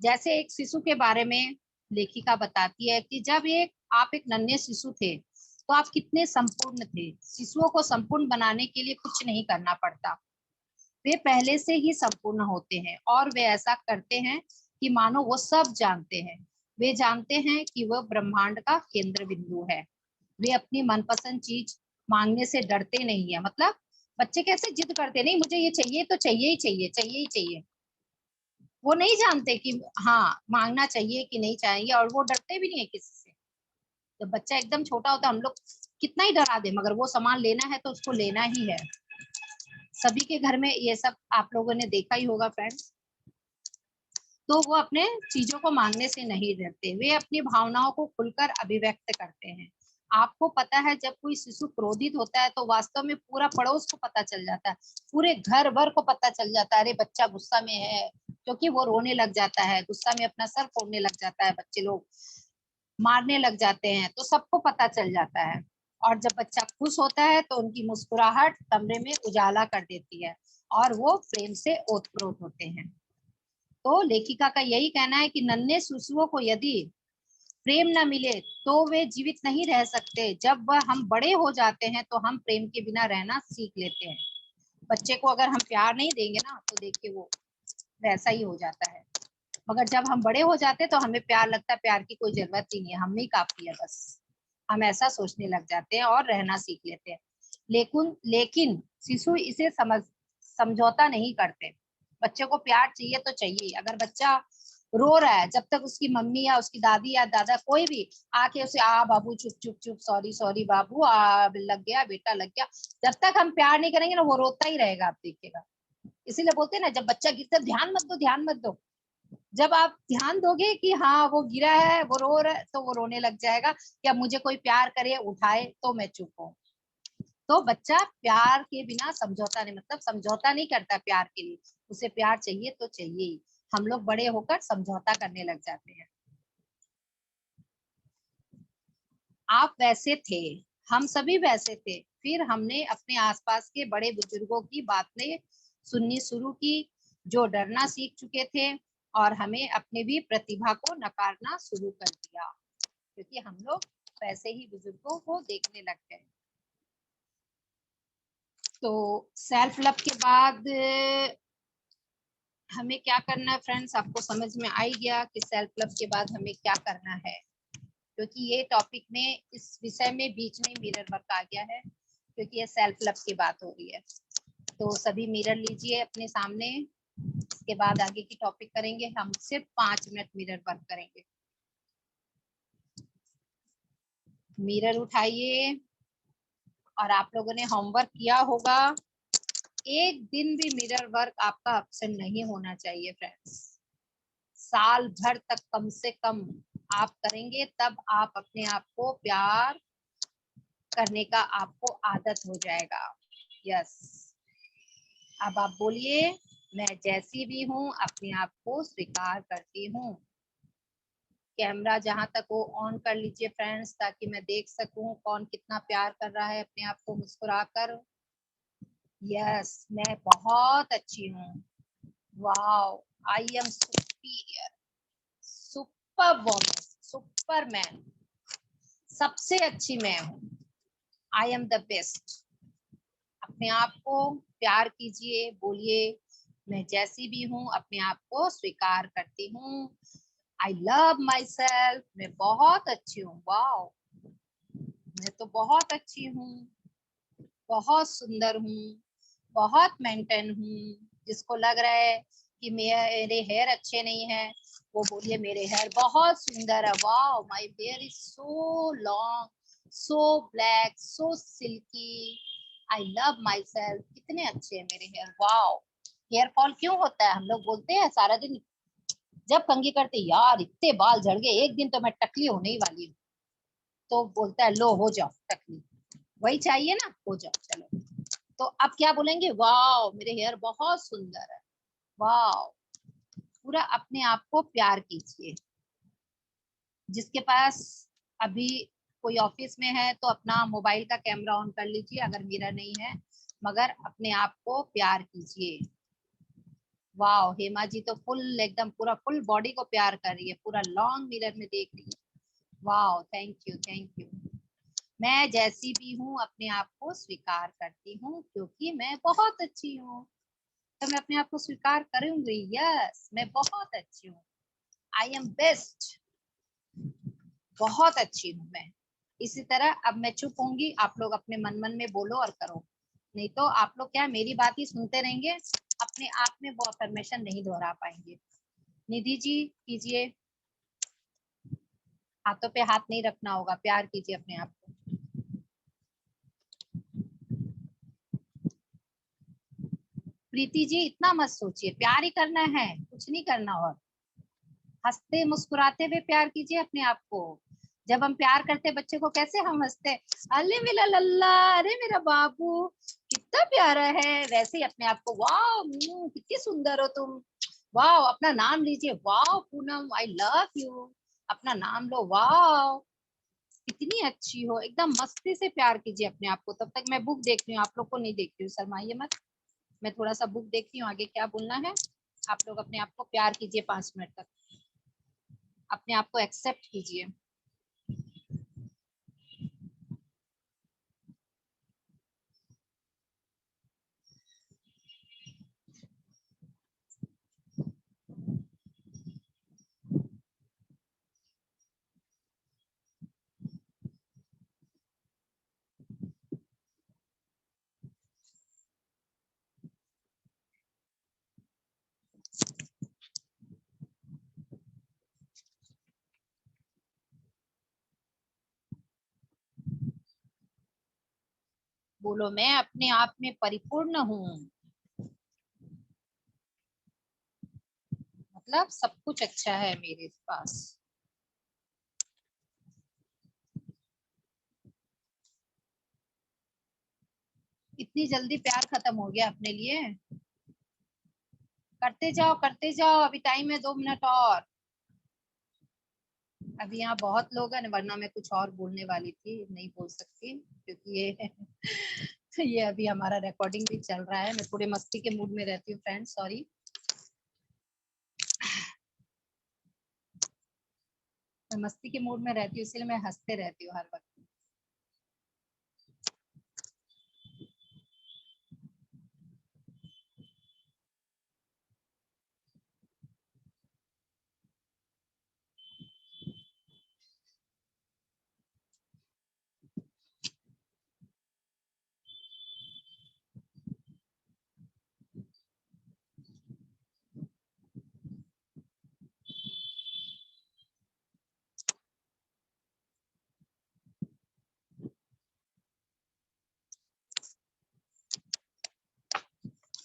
जैसे एक शिशु के बारे में लेखिका बताती है कि जब आप एक नन्हे शिशु थे तो आप कितने संपूर्ण थे। शिशुओं को संपूर्ण बनाने के लिए कुछ नहीं करना पड़ता, वे पहले से ही संपूर्ण होते हैं और वे ऐसा करते हैं कि मानो वो सब जानते हैं। वे जानते हैं कि वह ब्रह्मांड का केंद्र बिंदु है। वे अपनी मनपसंद चीज मांगने से डरते नहीं है। मतलब बच्चे कैसे जिद करते, नहीं मुझे ये चाहिए तो चाहिए ही चाहिए, चाहिए ही चाहिए। वो नहीं जानते कि हाँ मांगना चाहिए कि नहीं चाहिए, और वो डरते भी नहीं है किसी से। जब बच्चा एकदम छोटा होता है, हम लोग कितना ही डरा दे, मगर वो सामान लेना है तो उसको लेना ही है। सभी के घर में ये सब आप लोगों ने देखा ही होगा फ्रेंड्स। तो वो अपने चीजों को मांगने से नहीं डरते, वे अपनी भावनाओं को खुलकर अभिव्यक्त करते हैं। आपको पता है जब कोई शिशु क्रोधित होता है तो वास्तव में पूरा पड़ोस को पता चल जाता है, पूरे घर भर को पता चल जाता है, अरे बच्चा गुस्सा में है, क्योंकि वो रोने लग जाता है, गुस्सा में अपना सर फोड़ने लग जाता है, बच्चे लोग मारने लग जाते हैं, तो सबको पता चल जाता है। और जब बच्चा खुश होता है तो उनकी मुस्कुराहट कमरे में उजाला कर देती है और वो प्रेम से ओतप्रोत होते हैं। तो लेखिका का यही कहना है कि नन्हे शिशुओं को यदि प्रेम न मिले तो वे जीवित नहीं रह सकते। जब वह हम बड़े हो जाते हैं तो हम प्रेम के बिना रहना सीख लेते हैं। बच्चे को अगर हम प्यार नहीं देंगे ना तो देखिए वो वैसा ही हो जाता है, मगर जब हम बड़े हो जाते हैं तो हमें प्यार लगता है, प्यार की कोई जरूरत ही नहीं है, हम ही काफी है बस, हम ऐसा सोचने लग जाते हैं और रहना सीख लेते हैं। लेकिन शिशु इसे समझौता नहीं करते। बच्चे को प्यार चाहिए तो चाहिए। अगर बच्चा रो रहा है, जब तक उसकी मम्मी या उसकी दादी या दादा कोई भी आके उसे आ बाबू चुप चुप चुप, सॉरी सॉरी बाबू, आ लग गया बेटा लग गया, जब तक हम प्यार नहीं करेंगे ना वो रोता ही रहेगा, आप देखिएगा। इसीलिए बोलते हैं ना, जब बच्चा गिरता ध्यान मत दो, ध्यान मत दो। जब आप ध्यान दोगे कि हाँ वो गिरा है, वो रो रहा है, तो वो रोने लग जाएगा कि अब मुझे कोई प्यार करे उठाए तो मैं चुप हूँ। तो बच्चा प्यार के बिना समझौता नहीं, मतलब समझौता नहीं करता प्यार के लिए, उसे प्यार चाहिए तो चाहिए ही। हम लोग बड़े होकर समझौता करने लग जाते हैं। आप वैसे थे, हम सभी वैसे थे, फिर हमने अपने आसपास के बड़े बुजुर्गों की बातें सुननी शुरू की जो डरना सीख चुके थे, और हमें अपने भी प्रतिभा को नकारना शुरू कर दिया, क्योंकि हम लोग वैसे ही बुजुर्गों को देखने लग गए। तो सेल्फ लव के बाद हमें क्या करना है फ्रेंड्स, आपको समझ में आ ही गया कि सेल्फ लव के बाद हमें क्या करना है, क्योंकि ये टॉपिक में इस विषय में बीच में मिरर वर्क आ गया है, क्योंकि ये सेल्फ लव की बात हो रही है। तो सभी मिरर लीजिए अपने सामने, इसके बाद आगे की टॉपिक करेंगे। हम सिर्फ 5 मिनट मिरर वर्क करेंगे। मिरर उठाइए, और आप लोगों ने होमवर्क किया होगा एक दिन भी मिरर वर्क आपका एब्सेंट नहीं होना चाहिए फ्रेंड्स। साल भर तक कम से कम आप करेंगे, तब आप अपने आप को प्यार करने का आपको आदत हो जाएगा। यस, अब आप बोलिए, मैं जैसी भी हूँ अपने आप को स्वीकार करती हूँ। कैमरा जहां तक हो ऑन कर लीजिए फ्रेंड्स, ताकि मैं देख सकूं कौन कितना प्यार कर रहा है अपने आप को मुस्कुराकर। यस, मैं बहुत अच्छी हूँ। Wow, I am superior, super woman, Superman, सबसे अच्छी मैं हूँ। I am the best. अपने आप को प्यार कीजिए, बोलिए मैं जैसी भी हूँ अपने आप को स्वीकार करती हूँ। आई लव माई सेल्फ, मैं बहुत अच्छी हूँ। वाओ, मैं तो बहुत अच्छी हूँ, बहुत सुंदर हूँ, बहुत मेंटेन हूँ। जिसको लग रहा है कि मेरे हेयर अच्छे नहीं है, वो बोलिए मेरे हेयर बहुत सुंदर है। Wow, my hair is so long, so black, so silky. I love myself, कितने अच्छे हैं मेरे हेयर। वाओ, हेयर फॉल क्यों होता है? हम लोग बोलते हैं सारा दिन जब कंघी करते, यार इतने बाल झड़ गए, एक दिन तो मैं टकली होने ही वाली हूँ। तो बोलता है लो हो जाओ टकली, वही चाहिए ना, हो जाओ। चलो, तो अब क्या बोलेंगे? वाओ, मेरे हेयर बहुत सुंदर है। वाओ, पूरा अपने आप को प्यार कीजिए। जिसके पास अभी कोई ऑफिस में है तो अपना मोबाइल का कैमरा ऑन कर लीजिए, अगर मिरर नहीं है, मगर अपने आप को प्यार कीजिए। वाओ, हेमा जी तो फुल एकदम पूरा फुल बॉडी को प्यार कर रही है, पूरा लॉन्ग मिरर में देख रही है। Wow, thank you, thank you. मैं जैसी भी हूँ अपने आप को स्वीकार करती हूँ, क्योंकि मैं बहुत अच्छी हूँ। तो मैं अपने आप को स्वीकार करूंगी। यस, मैं बहुत अच्छी हूँ। आई एम बेस्ट, बहुत अच्छी हूँ मैं। इसी तरह अब मैं चुप होंगी, आप लोग अपने मन मन में बोलो और करो। नहीं तो आप लोग क्या मेरी बात ही सुनते रहेंगे, अपने आप में वो अफर्मेशन नहीं दोहरा पाएंगे। निधि जी कीजिए, हाथों पे हाथ नहीं रखना होगा, प्यार कीजिए अपने आप को। प्रीति जी इतना मत सोचिए, प्यार ही करना है, कुछ नहीं करना। और हंसते मुस्कुराते हुए प्यार कीजिए अपने आप को। जब हम प्यार करते बच्चे को, कैसे हम हंसते, अरे मेरा लल्ला, अरे मेरा बाबू, कितना प्यारा है, वैसे ही अपने आप को, वाह कितनी सुंदर हो तुम। वाह, अपना नाम लीजिए, वाह पूनम आई लव यू, अपना नाम लो। वाह, कितनी अच्छी हो, एकदम मस्ती से प्यार कीजिए अपने आप को। तब तक मैं बुक देख रही हूँ, आप लोग को नहीं देख रही हूँ, शर्माइए मत। मैं थोड़ा सा बुक देखती हूँ, आगे क्या बोलना है। आप लोग अपने आप को प्यार कीजिए 5 मिनट तक, अपने आप को एक्सेप्ट कीजिए। बोलो, मैं अपने आप में परिपूर्ण हूँ, मतलब सब कुछ अच्छा है मेरे पास। इतनी जल्दी प्यार खत्म हो गया अपने लिए? करते जाओ, अभी टाइम है 2 मिनट और। अभी यहाँ बहुत लोग हैं, वरना मैं कुछ और बोलने वाली थी, नहीं बोल सकती क्योंकि ये ये अभी हमारा रिकॉर्डिंग भी चल रहा है। मैं थोड़े मस्ती के मूड में रहती हूँ फ्रेंड्स, सॉरी। मैं मस्ती के मूड में रहती हूँ, इसलिए मैं हंसते रहती हूँ हर वक्त।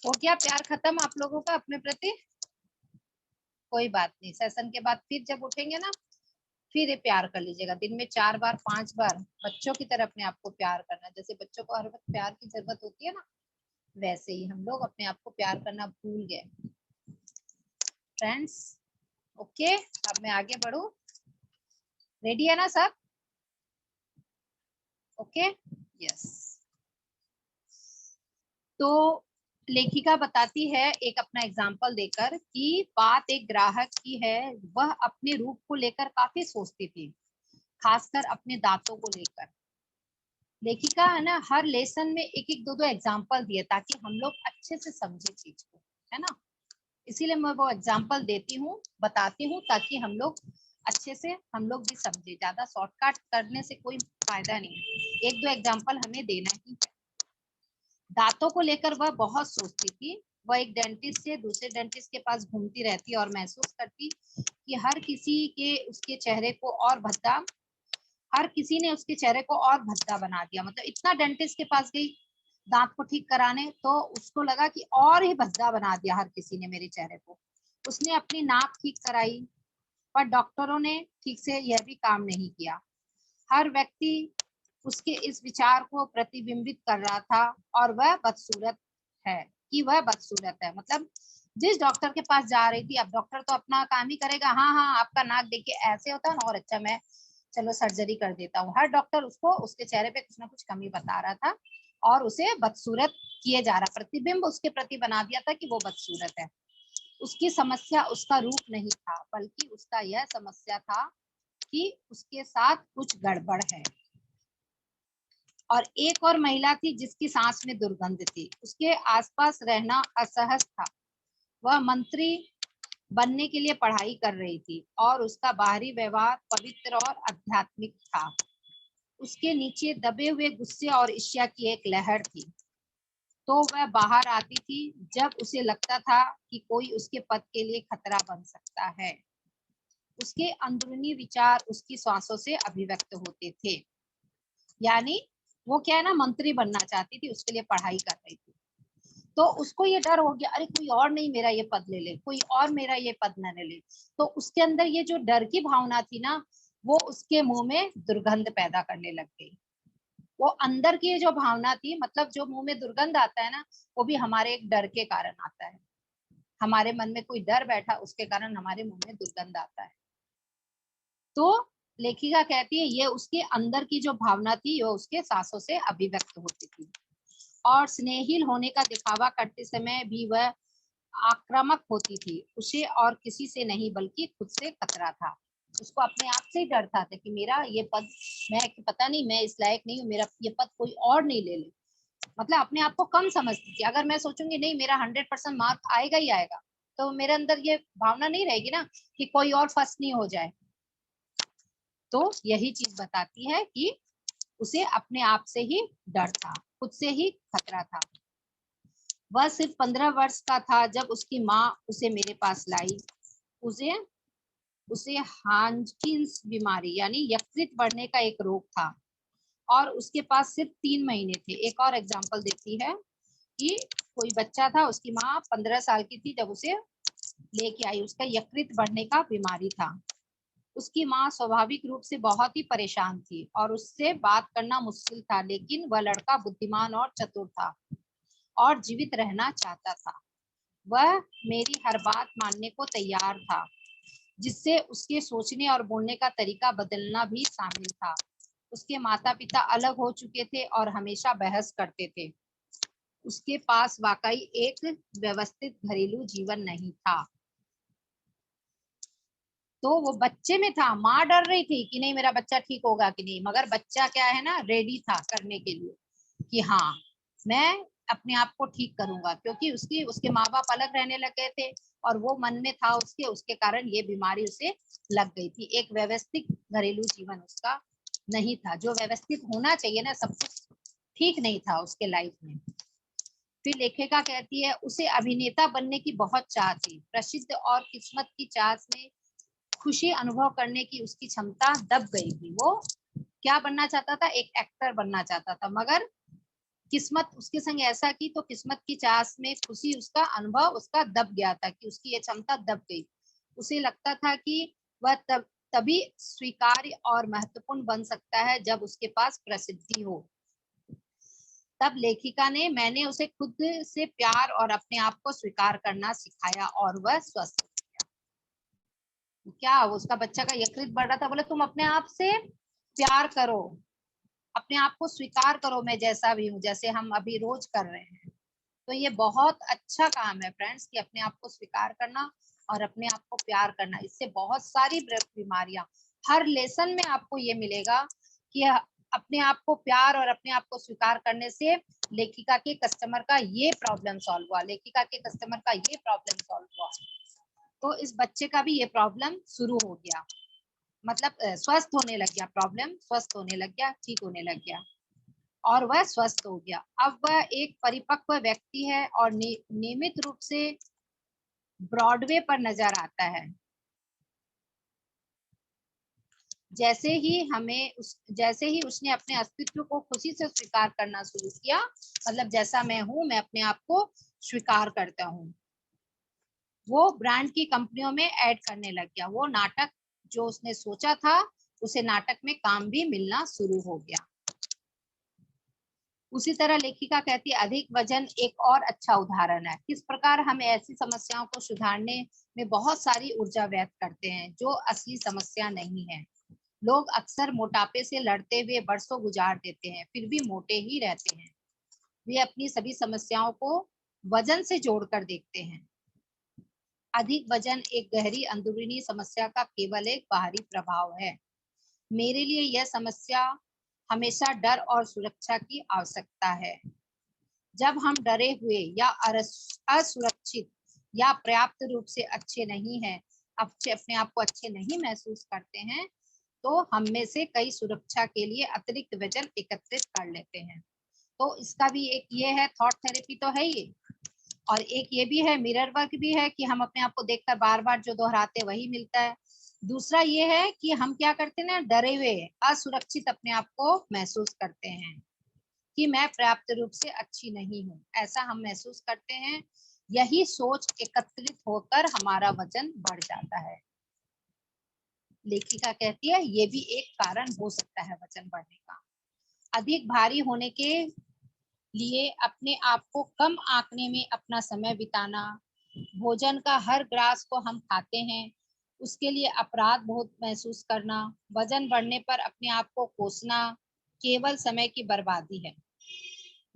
हो गया प्यार खत्म आप लोगों का अपने प्रति? कोई बात नहीं, सेशन के बाद फिर जब उठेंगे ना, फिर ये प्यार कर लीजिएगा। दिन में 4 बार 5 बार बच्चों की तरह अपने आप को प्यार करना। जैसे बच्चों को हर वक्त प्यार की जरूरत होती है ना, वैसे ही हम लोग अपने आप को प्यार करना भूल गए फ्रेंड्स। ओके, अब मैं आगे बढ़ू। रेडी है ना सब? Okay, yes. तो लेखिका बताती है एक अपना एग्जाम्पल देकर कि बात एक ग्राहक की है। वह अपने रूप को लेकर काफी सोचती थी, खासकर अपने दांतों को लेकर। लेखिका है ना, हर लेसन में एक एक दो दो एग्जाम्पल दिए ताकि हम लोग अच्छे से समझे चीज को, है ना। इसीलिए मैं वो एग्जाम्पल देती हूँ, बताती हूँ, ताकि हम लोग अच्छे से हम लोग भी समझे। ज्यादा शॉर्टकट करने से कोई फायदा नहीं है, एक दो एग्जाम्पल हमें देना ही है। दांतों को लेकर वह बहुत सोचती थी। वह एक डेंटिस्ट से दूसरे डेंटिस्ट के पास घूमती रहती और महसूस करती कि हर किसी के उसके चेहरे को और भद्दा, हर किसी ने उसके चेहरे को और भद्दा बना दिया। मतलब इतना डेंटिस्ट के पास गई दांत को ठीक कराने, तो उसको लगा कि और ही भद्दा बना दिया हर किसी ने मेरे चेहरे को। उसने अपनी नाक ठीक कराई, पर डॉक्टरों ने ठीक से यह भी काम नहीं किया। हर व्यक्ति उसके इस विचार को प्रतिबिंबित कर रहा था और वह बदसूरत है, कि वह बदसूरत है। मतलब जिस डॉक्टर के पास जा रही थी, अब डॉक्टर तो अपना काम ही करेगा, हाँ हाँ आपका नाक देखिए ऐसे होता है ना, और अच्छा मैं चलो सर्जरी कर देता हूँ। हर डॉक्टर उसको उसके चेहरे पे कुछ ना कुछ कमी बता रहा था और उसे बदसूरत किए जा रहा, प्रतिबिंब उसके प्रति बना दिया था कि वो बदसूरत है। उसकी समस्या उसका रूप नहीं था, बल्कि उसका यह समस्या था कि उसके साथ कुछ गड़बड़ है। और एक और महिला थी जिसकी सांस में दुर्गंध थी। उसके आसपास रहना असहज था। वह मंत्री बनने के लिए पढ़ाई कर रही थी और उसका बाहरी व्यवहार पवित्र और आध्यात्मिक था। उसके नीचे दबे हुए गुस्से और ईर्ष्या की एक लहर थी। तो वह बाहर आती थी जब उसे लगता था कि कोई उसके पद के लिए खतरा बन सकता है। उसके अंदरूनी विचार उसकी सांसों से अभिव्यक्त होते थे। यानी वो क्या है ना, मंत्री बनना चाहती थी, उसके लिए पढ़ाई कर रही थी। तो उसको ये डर हो गया, अरे कोई और नहीं मेरा ये पद ले ले, कोई और मेरा ये पद न ले ले। तो उसके अंदर ये जो डर की भावना थी ना, वो उसके मुंह में दुर्गंध पैदा करने लग गई। वो अंदर की जो भावना थी, मतलब जो मुंह में दुर्गंध आता है ना, वो भी हमारे एक डर के कारण आता है। हमारे मन में कोई डर बैठा, उसके कारण हमारे मुंह में दुर्गंध आता है। तो लेखिका कहती है ये उसके अंदर की जो भावना थी, वो उसके सांसों से अभिव्यक्त होती थी। और स्नेहिल होने का दिखावा करते समय भी वह आक्रामक होती थी। उसे और किसी से नहीं बल्कि खुद से खतरा था। उसको अपने आप से ही डर था कि मेरा ये पद, मैं पता नहीं मैं इस लायक नहीं हूँ, मेरा ये पद कोई और नहीं ले ले। मतलब अपने आप को कम समझती थी। अगर मैं सोचूंगी नहीं मेरा 100% मार्क आएगा ही आएगा, तो मेरे अंदर ये भावना नहीं रहेगी ना कि कोई और फर्स्ट नहीं हो जाए। तो यही चीज बताती है कि उसे अपने आप से ही डर था, खुद से ही खतरा था। वह सिर्फ 15 वर्ष का था जब उसकी माँ उसे मेरे पास लाई। उसे उसे हांजकिंस बीमारी यानी यकृत बढ़ने का एक रोग था और उसके पास सिर्फ 3 महीने थे। एक और एग्जांपल देती है कि कोई बच्चा था, उसकी माँ 15 साल की थी जब उसे लेके आई, उसका यकृत बढ़ने का बीमारी था। उसकी माँ स्वाभाविक रूप से बहुत ही परेशान थी और उससे बात करना मुश्किल था, लेकिन वह लड़का बुद्धिमान और चतुर था और जीवित रहना चाहता था। वह मेरी हर बात मानने को तैयार था, जिससे उसके सोचने और बोलने का तरीका बदलना भी शामिल था। उसके माता पिता अलग हो चुके थे और हमेशा बहस करते थे। उसके पास वाकई एक व्यवस्थित घरेलू जीवन नहीं था। तो वो बच्चे में था, माँ डर रही थी कि नहीं मेरा बच्चा ठीक होगा कि नहीं, मगर बच्चा क्या है ना, रेडी था करने के लिए कि हाँ मैं अपने आप को ठीक करूंगा, क्योंकि उसके माँ बाप अलग रहने लगे थे और वो मन में था उसके कारण ये बीमारी उसे लग गई थी। एक व्यवस्थित घरेलू जीवन उसका नहीं था, जो व्यवस्थित होना चाहिए ना, सब कुछ ठीक नहीं था उसके लाइफ में। फिर लेखिका कहती है उसे अभिनेता बनने की बहुत चाह थी। प्रसिद्ध और किस्मत की चाह में खुशी अनुभव करने की उसकी क्षमता दब गई थी। वो क्या बनना चाहता था, एक एक्टर बनना चाहता था, मगर किस्मत उसके संग ऐसा की तो किस्मत की चास में खुशी उसका अनुभव उसका दब गया था, कि उसकी ये क्षमता दब गई। उसे लगता था कि वह तभी स्वीकार्य और महत्वपूर्ण बन सकता है जब उसके पास प्रसिद्धि हो। तब लेखिका ने मैंने उसे खुद से प्यार और अपने आप को स्वीकार करना सिखाया और वह स्वस्थ हो गया। क्या उसका बच्चा का यकृत बढ़ रहा था, बोले तुम अपने आप से प्यार करो, अपने आप को स्वीकार करो, मैं जैसा भी हूँ, जैसे हम अभी रोज कर रहे हैं। तो ये बहुत अच्छा काम है फ्रेंड्स, कि अपने आप को स्वीकार करना और अपने आप को प्यार करना। इससे बहुत सारी बीमारियां, हर लेसन में आपको ये मिलेगा कि अपने आप को प्यार और अपने आप को स्वीकार करने से लेखिका के कस्टमर का ये प्रॉब्लम सॉल्व हुआ, लेखिका के कस्टमर का ये प्रॉब्लम सॉल्व हुआ। तो इस बच्चे का भी ये प्रॉब्लम शुरू हो गया, मतलब स्वस्थ होने लग गया, प्रॉब्लम स्वस्थ होने लग गया, ठीक होने लग गया और वह स्वस्थ हो गया। अब वह एक परिपक्व व्यक्ति है और नियमित रूप से ब्रॉडवे पर नजर आता है। जैसे ही उसने अपने अस्तित्व को खुशी से स्वीकार करना शुरू किया, मतलब जैसा मैं हूं, मैं अपने आप को स्वीकार करता हूँ, वो ब्रांड की कंपनियों में ऐड करने लग गया। वो नाटक जो उसने सोचा था, उसे नाटक में काम भी मिलना शुरू हो गया। उसी तरह लेखिका कहती है अधिक वजन एक और अच्छा उदाहरण है, किस प्रकार हम ऐसी समस्याओं को सुधारने में बहुत सारी ऊर्जा व्यर्थ करते हैं जो असली समस्या नहीं है। लोग अक्सर मोटापे से लड़ते हुए बरसों गुजार देते हैं, फिर भी मोटे ही रहते हैं। वे अपनी सभी समस्याओं को वजन से जोड़कर देखते हैं। अधिक वजन एक गहरी अंदरूनी समस्या का केवल एक बाहरी प्रभाव है। मेरे लिए यह समस्या हमेशा डर और सुरक्षा की आवश्यकता है। जब हम डरे हुए या असुरक्षित या पर्याप्त रूप से अच्छे नहीं हैं, अपने आप को अच्छे नहीं महसूस करते हैं, तो हम में से कई सुरक्षा के लिए अतिरिक्त वजन एकत्रित कर लेते हैं। तो इसका भी एक ये है, थॉट थेरेपी तो है ये, और एक ये भी है, मिरर वर्क भी है, कि हम अपने आप को देखकर बार बार जो दोहराते वही मिलता है। दूसरा ये है कि हम क्या करते हैं ना, डरे हुए असुरक्षित अपने आप को महसूस करते हैं कि मैं पर्याप्त रूप से अच्छी नहीं हूँ, ऐसा हम महसूस करते हैं। यही सोच एकत्रित होकर हमारा वजन बढ़ जाता है। लेखिका कहती है ये भी एक कारण हो सकता है वजन बढ़ने का। अधिक भारी होने के लिए अपने आप को कम आंकने में अपना समय बिताना, भोजन का हर ग्रास को हम खाते हैं उसके लिए अपराध बहुत महसूस करना, वजन बढ़ने पर अपने आप को कोसना केवल समय की बर्बादी है।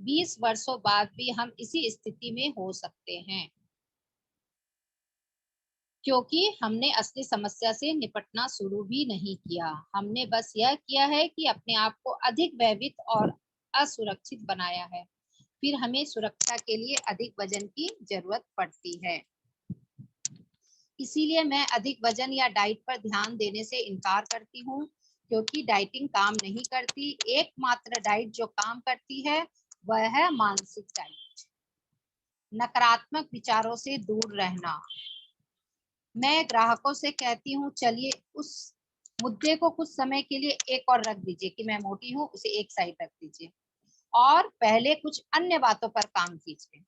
20 वर्षों बाद भी हम इसी स्थिति में हो सकते हैं क्योंकि हमने असली समस्या से निपटना शुरू भी नहीं किया। हमने बस यह किया है कि अपने आप को अधिक भयभीत और असुरक्षित बनाया है। फिर हमें सुरक्षा के लिए अधिक वजन की जरूरत पड़ती है। इसीलिए मैं अधिक वजन या डाइट पर ध्यान देने से इनकार करती हूँ, क्योंकि डाइटिंग काम नहीं करती। एकमात्र डाइट जो काम करती है वह है मानसिक डाइट, नकारात्मक विचारों से दूर रहना। मैं ग्राहकों से कहती हूँ चलिए उस मुद्दे को कुछ समय के लिए एक और रख दीजिए कि मैं मोटी हूँ, उसे एक साइड रख दीजिए और पहले कुछ अन्य बातों पर काम कीजिए।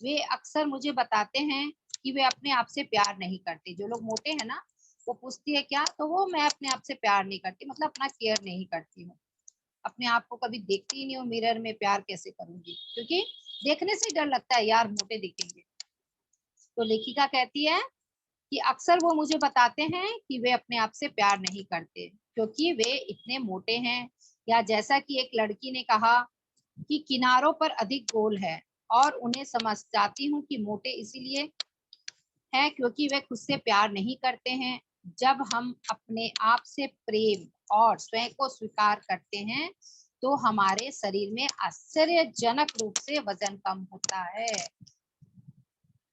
वे अक्सर मुझे बताते हैं कि वे अपने आप से प्यार नहीं करते। जो लोग मोटे हैं ना, वो पूछती है क्या, तो वो मैं अपने आप से प्यार नहीं करती, मतलब अपना केयर नहीं करती हूँ, अपने आप को कभी देखती ही नहीं हूँ मिरर में, प्यार कैसे करूंगी, क्योंकि देखने से डर लगता है यार मोटे दिखेंगे। तो लेखिका कहती है कि अक्सर वो मुझे बताते हैं कि वे अपने आप से प्यार नहीं करते क्योंकि वे इतने मोटे हैं, या जैसा कि एक लड़की ने कहा कि किनारों पर अधिक गोल है, और उन्हें समझ जाती हूँ कि मोटे इसीलिए हैं क्योंकि वे खुद से प्यार नहीं करते हैं। जब हम अपने आप से प्रेम और स्वयं को स्वीकार करते हैं तो हमारे शरीर में आश्चर्यजनक रूप से वजन कम होता है।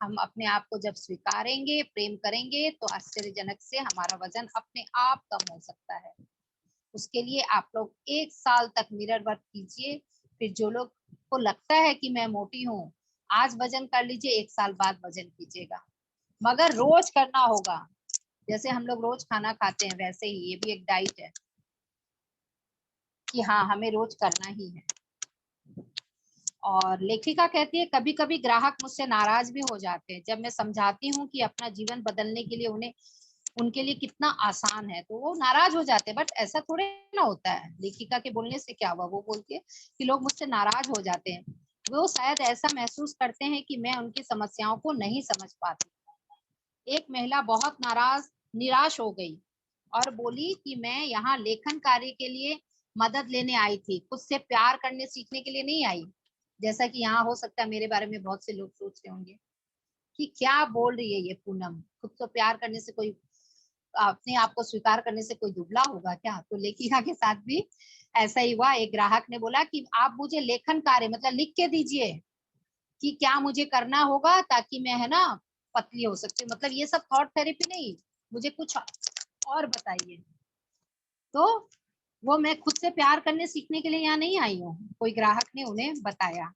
हम अपने आप को जब स्वीकारेंगे, प्रेम करेंगे, तो आश्चर्यजनक से हमारा वजन अपने आप कम हो सकता है। उसके लिए आप लोग 1 साल तक मिरर वर्क कीजिए। फिर जो लोग को लगता है कि मैं मोटी हूँ, आज वजन कर लीजिए, 1 साल बाद वजन कीजिएगा, मगर रोज करना होगा। जैसे हम लोग रोज खाना खाते हैं वैसे ही ये भी एक डाइट है कि हाँ हमें रोज करना ही है। और लेखिका कहती है कभी कभी ग्राहक मुझसे नाराज भी हो जाते हैं जब मैं समझाती हूँ कि अपना जीवन बदलने के लिए उन्हें उनके लिए कितना आसान है, तो वो नाराज हो जाते हैं। बट ऐसा थोड़े ना होता है, लेखिका के बोलने से क्या हुआ, वो बोलती है कि लोग मुझसे नाराज हो जाते हैं, वो शायद ऐसा महसूस करते हैं कि मैं उनकी समस्याओं को नहीं समझ पाती। एक महिला बहुत निराश हो गई और बोली कि मैं यहाँ लेखन कार्य के लिए मदद लेने आई थी, खुद से प्यार करने सीखने के लिए नहीं आई। जैसा कि यहाँ हो सकता है मेरे बारे में बहुत से लोग सोच रहे होंगे कि क्या बोल रही है ये पूनम, खुद से प्यार करने से कोई, अपने आप को स्वीकार करने से कोई दुबला होगा क्या। तो लेखिका के साथ भी ऐसा ही हुआ। एक ग्राहक ने बोला कि आप मुझे लेखन कार्य मतलब लिख के दीजिए कि क्या मुझे करना होगा ताकि मैं है ना पतली हो सकती हूँ, मतलब ये सब थॉट थेरेपी नहीं, मुझे कुछ और बताइए। तो वो मैं खुद से प्यार करने सीखने के लिए यहाँ नहीं आई हूँ, कोई ग्राहक ने उन्हें बताया।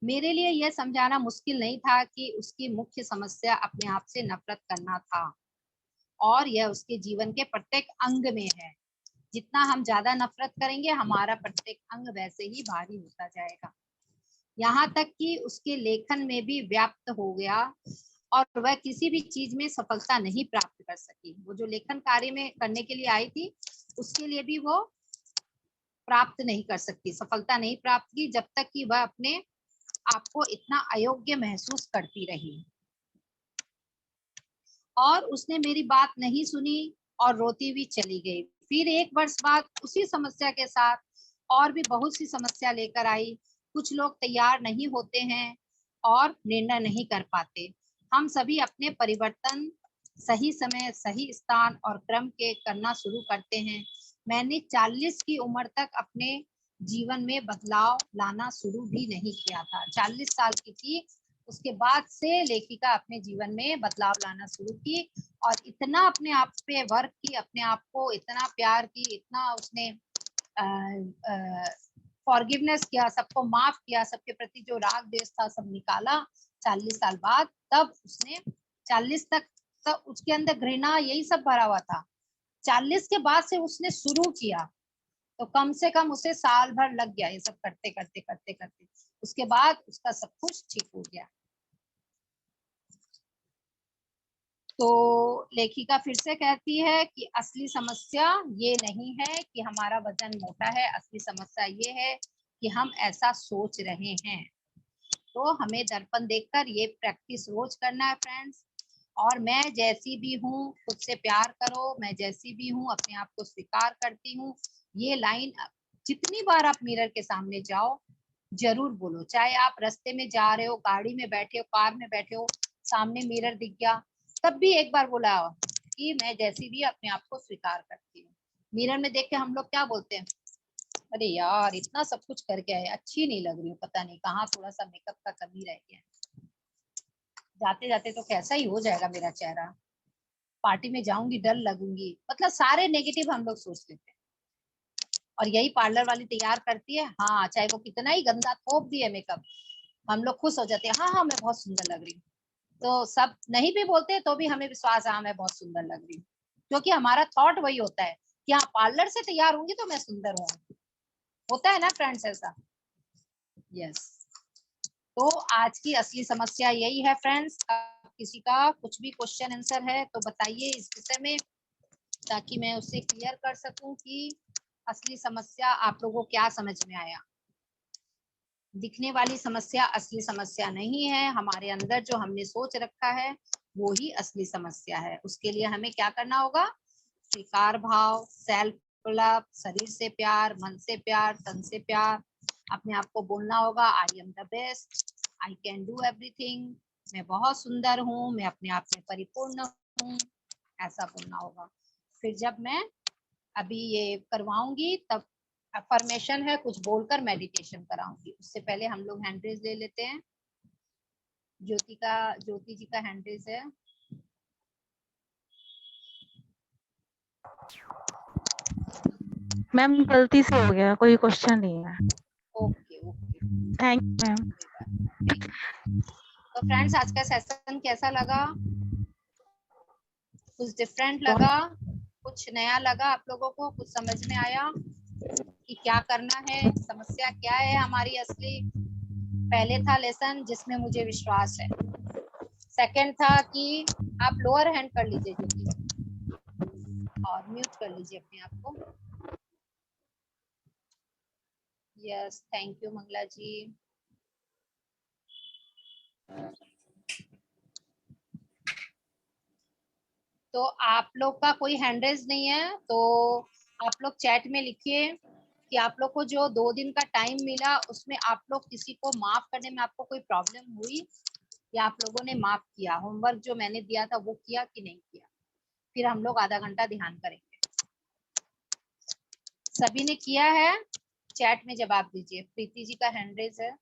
मेरे लिए यह समझाना मुश्किल नहीं था कि उसकी मुख्य समस्या अपने आप से नफरत करना था और यह उसके जीवन के प्रत्येक अंग में है। जितना हम ज्यादा नफरत करेंगे हमारा प्रत्येक अंग वैसे ही भारी होता जाएगा, यहाँ तक कि उसके लेखन में भी व्याप्त हो गया और वह किसी भी चीज में सफलता नहीं प्राप्त कर सकी। वो जो लेखन कार्य में करने के लिए आई थी उसके लिए भी वो प्राप्त नहीं कर सकती, सफलता नहीं प्राप्त की, जब तक कि वह अपने आप को इतना अयोग्य महसूस करती रही। और उसने मेरी बात नहीं सुनी और रोती हुई चली गई। फिर 1 वर्ष बाद उसी समस्या के साथ और भी बहुत सी समस्या लेकर आई। कुछ लोग तैयार नहीं होते हैं और निर्णय नहीं कर पाते। हम सभी अपने परिवर्तन सही समय, सही स्थान और क्रम के करना शुरू करते हैं। मैंने 40 की उम्र तक अपने जीवन में बदलाव लाना शुरू भी नहीं किया था। 40 साल की थी, उसके बाद से लेखिका अपने जीवन में बदलाव लाना शुरू की और इतना अपने आप पे वर्क की, अपने आप को इतना प्यार की, इतना उसने फॉरगिवनेस किया, सबको माफ किया, सबके प्रति जो राग द्वेष था सब निकाला 40 साल बाद। तब उसने 40 तक उसके अंदर घृणा यही सब भरा हुआ था, 40 के बाद से उसने शुरू किया, तो कम से कम उसे साल भर लग गया ये सब करते करते करते करते। उसके बाद उसका सब कुछ ठीक हो गया। तो लेखिका फिर से कहती है कि असली समस्या ये नहीं है कि हमारा वजन मोटा है, असली समस्या ये है कि हम ऐसा सोच रहे हैं। तो हमें दर्पण देखकर ये प्रैक्टिस रोज करना है फ्रेंड्स। और मैं जैसी भी हूँ, खुद से प्यार करो, मैं जैसी भी हूँ अपने आप को स्वीकार करती हूँ, ये लाइन जितनी बार आप मिरर के सामने जाओ जरूर बोलो। चाहे आप रास्ते में जा रहे हो, गाड़ी में बैठे हो, कार में बैठे हो, सामने मिरर दिख गया तब भी एक बार बोला कि मैं जैसी भी अपने आप को स्वीकार करती हूँ। मिरर में देख के हम लोग क्या बोलते हैं, अरे यार इतना सब कुछ करके आए, अच्छी नहीं लग रही हूँ, पता नहीं कहाँ थोड़ा सा मेकअप का कमी रह गया, जाते जाते तो कैसा ही हो जाएगा मेरा चेहरा, पार्टी में जाऊंगी डल लगूंगी, मतलब सारे नेगेटिव हम लोग सोच लेते हैं। और यही पार्लर वाली तैयार करती है, हाँ चाहे वो कितना ही गंदा थोप भी है मेकअप, हम लोग खुश हो जाते हैं, हाँ हाँ मैं बहुत सुंदर लग रही हूँ। तो सब नहीं भी बोलते तो भी हमें विश्वास है, हाँ मैं बहुत सुंदर लग रही हूँ, क्योंकि हमारा थॉट वही होता है कि हाँ पार्लर से तैयार होंगी तो मैं सुंदर हूँ। होता है ना फ्रेंड्स ऐसा। यस। तो आज की असली समस्या यही है फ्रेंड्स। किसी का कुछ भी क्वेश्चन आंसर है तो बताइए इस विषय में, ताकि मैं उससे क्लियर कर सकूं कि असली समस्या आप लोगों को क्या समझ में आया। दिखने वाली समस्या असली समस्या नहीं है, हमारे अंदर जो हमने सोच रखा है वो ही असली समस्या है। उसके लिए हमें क्या करना होगा, स्वीकार भाव, सेल्फ लव, शरीर से प्यार, मन से प्यार, तन से प्यार, अपने आप को बोलना होगा I am the best, I can do everything, मैं बहुत सुंदर हूँ, मैं अपने आप में परिपूर्ण हूँ, ऐसा बोलना होगा। फिर जब मैं अभी ये करवाऊंगी तब अफर्मेशन है कुछ बोलकर मेडिटेशन कराऊंगी। उससे पहले हम लोग हैंड रेज ले लेते हैं। ज्योति जी का हैंड रेज है। मैम गलती से हो गया, कोई क्वेश्चन नहीं है। Okay okay, thank you ma'am. तो फ्रेंड्स आज का सेशन कैसा लगा, कुछ डिफरेंट लगा, कुछ नया लगा आप लोगों को, कुछ समझ में आया कि क्या करना है, समस्या क्या है हमारी असली। पहले था लेसन जिसमें मुझे विश्वास है। सेकंड था कि आप लोअर हैंड कर लीजिए ज्योति और म्यूट कर लीजिए अपने आप को। यस, थैंक यू मंगला जी। तो आप लोग का कोई हैंड रेज नहीं है तो आप लोग चैट में लिखिए कि आप लोग को जो 2 दिन का टाइम मिला उसमें आप लोग किसी को माफ करने में आपको कोई प्रॉब्लम हुई या आप लोगों ने माफ किया, होमवर्क जो मैंने दिया था वो किया कि नहीं किया। फिर हम लोग आधा घंटा ध्यान करेंगे। सभी ने किया है? चैट में जवाब दीजिए। प्रीति जी का हैंड रेज है,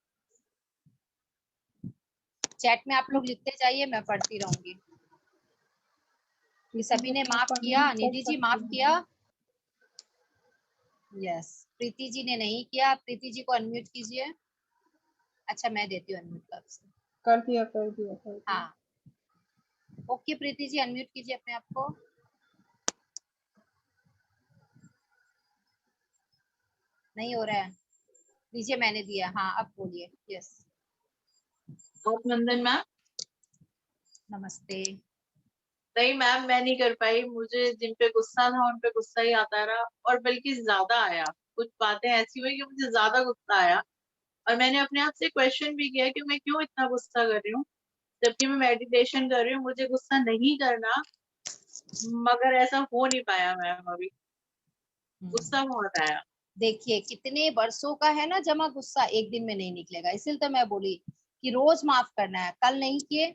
चैट में आप लोग लिखते जाइए, मैं पढ़ती रहूंगी कि सभी ने माफ किया। निधि जी माफ किया? यस। प्रीति जी ने नहीं किया। प्रीति जी को अनम्यूट कीजिए। अच्छा, मैं देती हूँ अनम्यूट का ऑप्शन। कर दिया कर दिया कर दिया। हाँ, ओके प्रीति जी अनम्यूट कीजिए अपने आप को। नहीं हो रहा है, दीजिए, मैंने दिया। हाँ अब बोलिए। यस, नंदन मैम। नमस्ते। नहीं मैम, मैं नहीं कर पाई। मुझे जिन पे गुस्सा था उन पे गुस्सा ही आता रहा और बल्कि ज्यादा आया। कुछ बातें ऐसी हुई कि मुझे ज्यादा गुस्सा आया और मैंने अपने आप से क्वेश्चन भी किया कि मैं क्यों इतना गुस्सा कर रही हूँ, जबकि मैं मेडिटेशन कर रही हूँ। मुझे गुस्सा नहीं करना, मगर ऐसा हो नहीं पाया मैम। अभी गुस्सा बहुत आया। देखिए कितने वर्षों का है ना जमा गुस्सा, एक दिन में नहीं निकलेगा। इसलिए तो मैं बोली कि रोज माफ करना है। कल नहीं किए,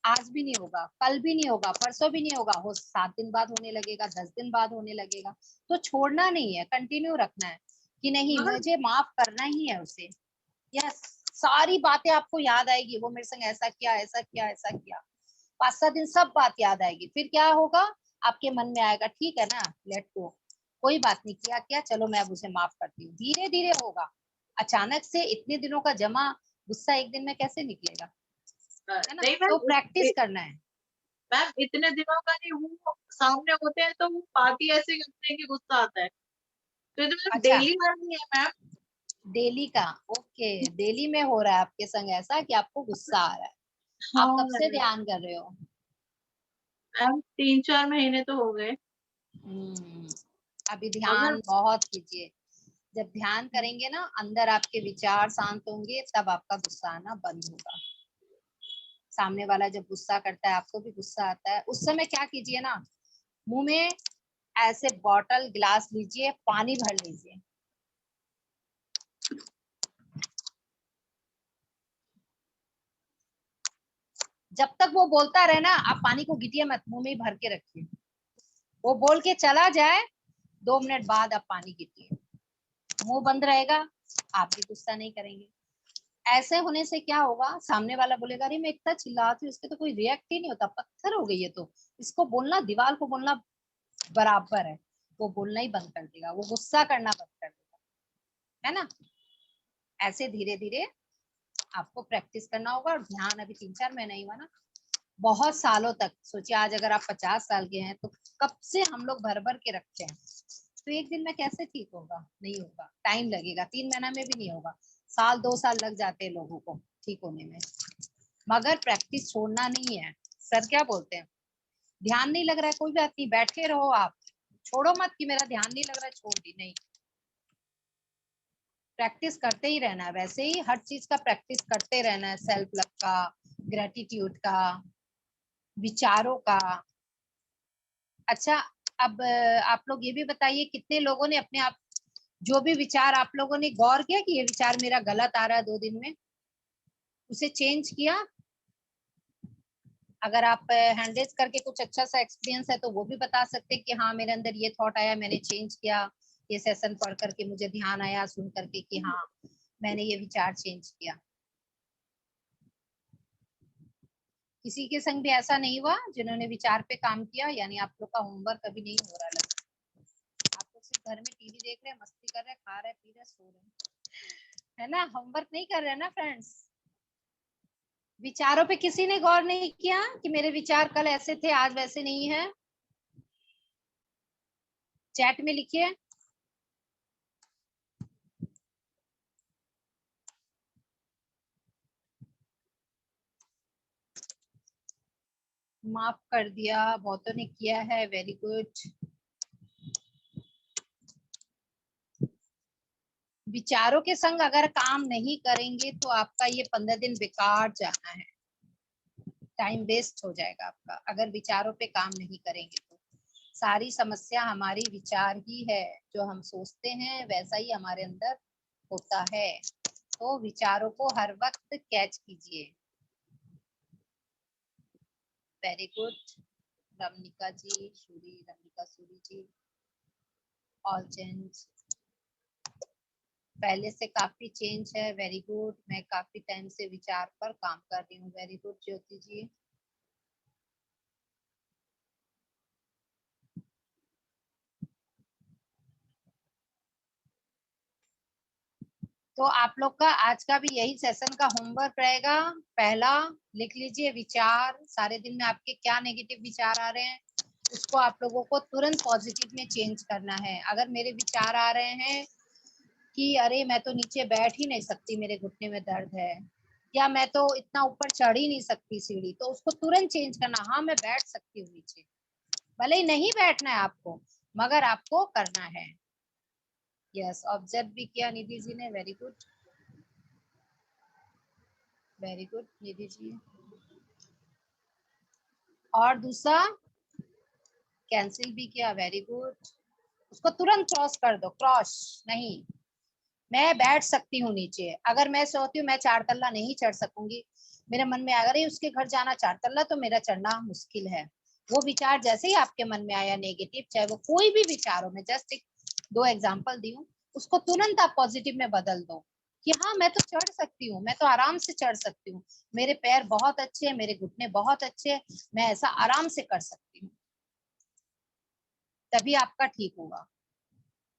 आज भी नहीं होगा, कल भी नहीं होगा, परसों भी नहीं होगा, हो 7 दिन बाद होने लगेगा, 10 दिन बाद होने लगेगा। तो छोड़ना नहीं है, कंटिन्यू रखना है कि नहीं मगर मुझे माफ करना ही है उसे। यस, सारी बातें आपको याद आएगी, वो मेरे संग ऐसा किया, ऐसा किया, ऐसा किया। 5-7 दिन सब बात याद आएगी। फिर क्या होगा, आपके मन में आएगा ठीक है ना, लेट गो, कोई बात नहीं, किया क्या, चलो मैं अब उसे माफ करती हूँ। धीरे धीरे होगा। अचानक से इतने दिनों का जमा गुस्सा एक दिन में कैसे निकलेगा, है ना। नहीं तो मैम, प्रैक्टिस करना है। मैम इतने दिनों का नहीं हूँ। सामने होते हैं तो वो बात ही ऐसे करते हैं कि गुस्सा आता है। तो ये तो मतलब अच्छा, डेली वाली है मैम। डेली का, ओके, डेली में हो रहा है आपके संग ऐसा कि आपको गुस्सा आ रहा है। आप हाँ कब से ध्यान कर रहे हो? मैम 3-4 महीने तो हो गए। अभी मगर ध्यान बहुत कीजिए। जब ध्यान करेंगे ना, अंदर आपके विचार शांत होंगे, तब आपका गुस्सा आना बंद होगा। सामने वाला जब गुस्सा करता है, आपको भी गुस्सा आता है, उस समय क्या कीजिए ना, मुंह में ऐसे बॉटल गिलास लीजिए, पानी भर लीजिए। जब तक वो बोलता रहे ना, आप पानी को गिटिए मत, मुंह में ही भर के रखिए। वो बोल के चला जाए, 2 मिनट बाद आप पानी गिटिए, मुंह बंद रहेगा, आप भी गुस्सा नहीं करेंगे। ऐसे होने से क्या होगा, सामने वाला बोलेगा अरे मैं इतना चिल्लाती हूँ, इसके तो कोई रिएक्ट ही नहीं होता, पत्थर हो गई है, तो इसको बोलना, दीवार को बोलना बराबर है। वो बोलना ही बंद कर देगा, वो गुस्सा करना बंद कर देगा, है ना। ऐसे धीरे धीरे आपको प्रैक्टिस करना होगा। और ध्यान अभी 3-4 महीने ही हुआ ना, बहुत सालों तक सोचिए। आज अगर आप 50 साल के हैं तो कब से हम लोग भर भर के रखते हैं, तो एक दिन में कैसे ठीक होगा? नहीं होगा, टाइम लगेगा, 3 महीना में भी नहीं होगा, साल 2 साल लग जाते हैं लोगों को ठीक होने में। मगर प्रैक्टिस छोड़ना नहीं है। सर क्या बोलते हैं, ध्यान नहीं लग रहा है कोई बात नहीं, बैठे रहो आप, छोड़ो मत कि मेरा ध्यान नहीं लग रहा है, छोड़ दी, नहीं, प्रैक्टिस करते ही रहना है। वैसे ही हर चीज का प्रैक्टिस करते रहना है, सेल्फ लव का, ग्रेटिट्यूड का, विचारों का। अच्छा, अब आप लोग ये भी बताइए, कितने लोगों ने अपने आप जो भी विचार आप लोगों ने गौर किया कि ये विचार मेरा गलत आ रहा है 2 दिन में, उसे चेंज किया? अगर आप हैंडल्स करके कुछ अच्छा सा एक्सपीरियंस है तो वो भी बता सकते हैं कि हाँ मेरे अंदर ये थॉट आया, मैंने चेंज किया, ये सेशन पढ़ करके मुझे ध्यान आया, सुन करके कि हाँ मैंने ये विचार चेंज किया। किसी के संग भी ऐसा नहीं हुआ जिन्होंने विचार पे काम किया? यानी आप लोग का होमवर्क अभी नहीं हो रहा लगता, आप लोग सिर्फ घर में टीवी देख रहे हैं, मस्ती कर रहे हैं, खा रहे हैं, पी रहे हैं, सो रहे हैं, है ना। होमवर्क नहीं कर रहे हैं ना फ्रेंड्स। विचारों पे किसी ने गौर नहीं किया कि मेरे विचार कल ऐसे थे आज वैसे नहीं है? चैट में लिखिए। माफ कर दिया, बहुतों ने किया है, वेरी गुड। विचारों के संग अगर काम नहीं करेंगे तो आपका ये 15 दिन बेकार जाना है, टाइम वेस्ट हो जाएगा आपका अगर विचारों पे काम नहीं करेंगे तो। सारी समस्या हमारी विचार ही है, जो हम सोचते हैं वैसा ही हमारे अंदर होता है। तो विचारों को हर वक्त कैच कीजिए। वेरी गुड रमनिका जी, रमनिका सूरी जी, ऑल चेंज। पहले से काफी चेंज है, वेरी गुड। मैं काफी टाइम से विचार पर काम कर रही हूँ, वेरी गुड ज्योति जी। तो आप लोग का आज का भी यही सेशन का होमवर्क रहेगा। पहला लिख लीजिए विचार, सारे दिन में आपके क्या नेगेटिव विचार आ रहे हैं, उसको आप लोगों को तुरंत पॉजिटिव में चेंज करना है। अगर मेरे विचार आ रहे हैं कि अरे मैं तो नीचे बैठ ही नहीं सकती, मेरे घुटने में दर्द है, या मैं तो इतना ऊपर चढ़ ही नहीं सकती सीढ़ी, तो उसको तुरंत चेंज करना। हाँ मैं बैठ सकती हूँ नीचे, भले ही नहीं बैठना है आपको, मगर आपको करना है। यस, ऑब्जर्व भी किया निधि जी ने, very good, very good Nidhi ji. और दूसरा कैंसिल भी किया, वेरी गुड। उसको तुरंत क्रॉस कर दो, क्रॉस नहीं। मैं बैठ सकती हूँ नीचे, अगर मैं सोचती हूँ मैं 4 तल्ला नहीं चढ़ सकूंगी, मेरे मन में अगर उसके घर जाना 4 तल्ला तो मेरा चढ़ना मुश्किल है, वो विचार जैसे ही आपके मन में आया नेगेटिव, चाहे वो कोई भी विचार हो, मैं जस्ट एक 2 एग्जांपल दी हूँ, उसको तुरंत आप पॉजिटिव में बदल दो कि हाँ मैं तो चढ़ सकती हूँ, मैं तो आराम से चढ़ सकती हूँ, मेरे पैर बहुत अच्छे हैं, मेरे घुटने बहुत अच्छे हैं, मैं ऐसा आराम से कर सकती हूँ। तभी आपका ठीक होगा।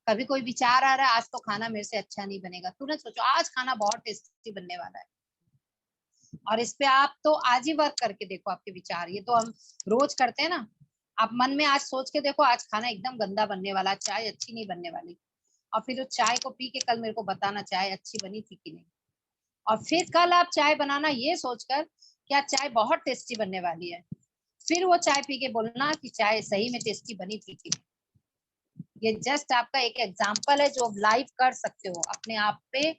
कभी कोई विचार आ रहा है आज तो खाना मेरे से अच्छा नहीं बनेगा, तुरंत सोचो आज खाना बहुत टेस्टी बनने वाला है, और इस पे आप तो आज ही वर्क करके देखो आपके विचार। ये तो हम रोज करते हैं ना, आप मन में आज सोच के देखो आज खाना एकदम गंदा बनने वाला, चाय अच्छी नहीं बनने वाली, और फिर उस चाय को पी के कल मेरे को बताना चाय अच्छी बनी थी कि नहीं, और फिर कल आप चाय बनाना ये सोचकर क्या चाय बहुत टेस्टी बनने वाली है, फिर वो चाय पी के बोलना कि चाय सही में टेस्टी बनी थी कि नहीं। ये जस्ट आपका एक एग्जाम्पल है जो आप लाइव कर सकते हो, अपने आप पे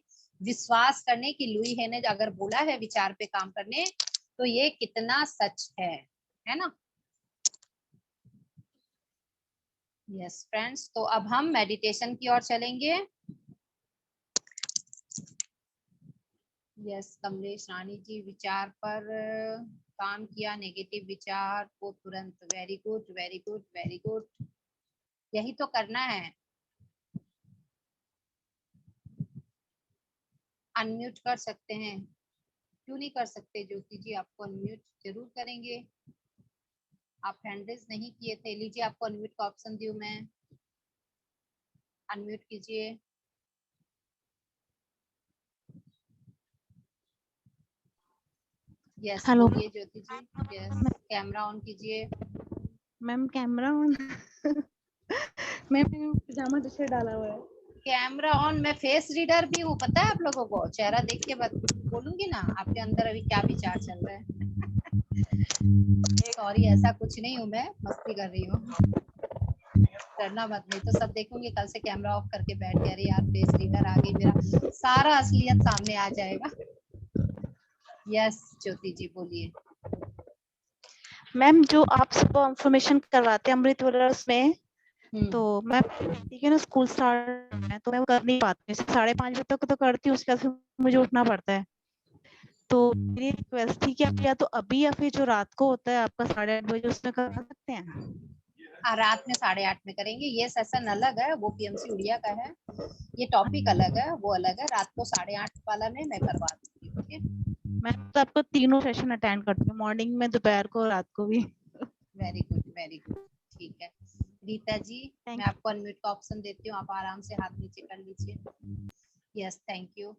विश्वास करने की। लुई है ने अगर बोला है विचार पे काम करने, तो ये कितना सच है ना। यस फ्रेंड्स, तो अब हम मेडिटेशन की ओर चलेंगे। यस कमलेश रानी जी, विचार पर काम किया, नेगेटिव विचार को तुरंत, very good very good very good, यही तो करना है। अनम्यूट कर सकते हैं, क्यों नहीं कर सकते ज्योति जी, आपको अनम्यूट जरूर करेंगे। आप हैंड रेज नहीं किए थे, लीजिए आपको अनम्यूट का ऑप्शन दूं मैं, अनम्यूट कीजिए। यस हेलो बोलिए ज्योति जी। यस कैमरा ऑन कीजिए। Ma'am, camera on. Ma'am pyjama T shirt डाला हुआ है। कैमरा ऑन, मैं फेस रीडर भी हूँ, पता है आप लोगों को, चेहरा देख के बोलूंगी ना आपके अंदर अभी क्या विचार चल रहा है। सॉरी ऐसा कुछ नहीं हूँ, मैं मस्ती कर रही हूँ, डरना मत, नहीं तो सब देखूंगी कल से कैमरा ऑफ करके बैठ गया, अरे यार फेस रीडर आ गई, मेरा सारा असलियत सामने आ जाएगा। यस ज्योति जी बोलिए। मैम जो आप सुबह इंफॉर्मेशन करवाते हैं अमृत वेलर्स में, तो मैम ठीक है ना, स्कूल स्टार्ट है तो मैं कर नहीं पाती, 5:30 बजे तक तो करती हूँ, उसके बाद मुझे उठना पड़ता है। तो मेरी रिक्वेस्ट थी कि आप या तो अभी या फिर जो रात को होता है आपका 8:30 बजे, उसमें करवा सकते हैं। रात में 8:30 में करेंगे, ये सेशन अलग है, वो पीएमसी उड़िया का है, ये टॉपिक अलग है, वो अलग है। रात को 8:30 वाला में मैं करवा दूंगी। ओके मैं तो आपको तीनों सेशन अटेंड करती हूँ, मॉर्निंग में, दोपहर को, रात को भी। वेरी गुड वेरी गुड, ठीक है। रीता जी मैं आपको अनम्यूट का ऑप्शन देती हूँ, आप आराम से हाथ नीचे कर लीजिए। Yes thank you.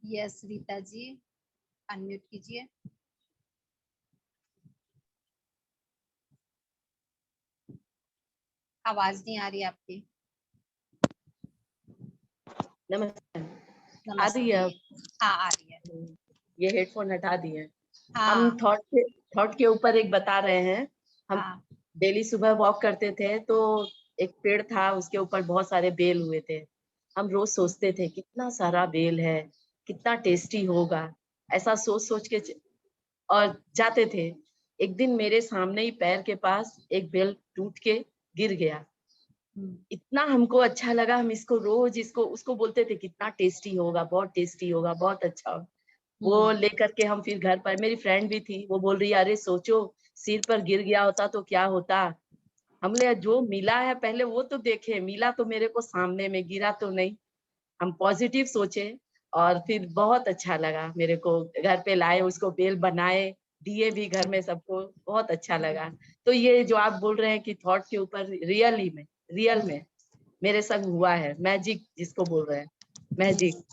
Yes Rita ji unmute कीजिए। आवाज नहीं आ रही आपकी। नमस्ते। आ रही नमस्ते। है अब? हाँ आ रही है। ये हेडफोन हटा दिए। हाँ थॉट के ऊपर एक बता रहे हैं। हम हाँ डेली सुबह वॉक करते थे तो एक पेड़ था, उसके ऊपर बहुत सारे बेल हुए थे। हम रोज सोचते थे कितना सारा बेल है, कितना टेस्टी होगा, ऐसा सोच सोच के और जाते थे। एक दिन मेरे सामने ही पैर के पास एक बेल टूट के गिर गया। इतना हमको अच्छा लगा, हम इसको रोज उसको बोलते थे कितना टेस्टी होगा, बहुत टेस्टी होगा, बहुत अच्छा होगा। वो लेकर के हम फिर घर पर, मेरी फ्रेंड भी थी, वो बोल रही है अरे सोचो सिर पर गिर गया होता तो क्या होता। हमने जो मिला है पहले वो तो देखे, मिला तो मेरे को सामने में, गिरा तो नहीं। हम पॉजिटिव सोचे और फिर बहुत अच्छा लगा मेरे को। घर पे लाए उसको, बेल बनाए, दिए भी घर में सबको, बहुत अच्छा लगा। तो ये जो आप बोल रहे हैं कि थॉट के ऊपर, रियल में मेरे संग हुआ है, मैजिक जिसको बोल रहे हैं, मैजिक।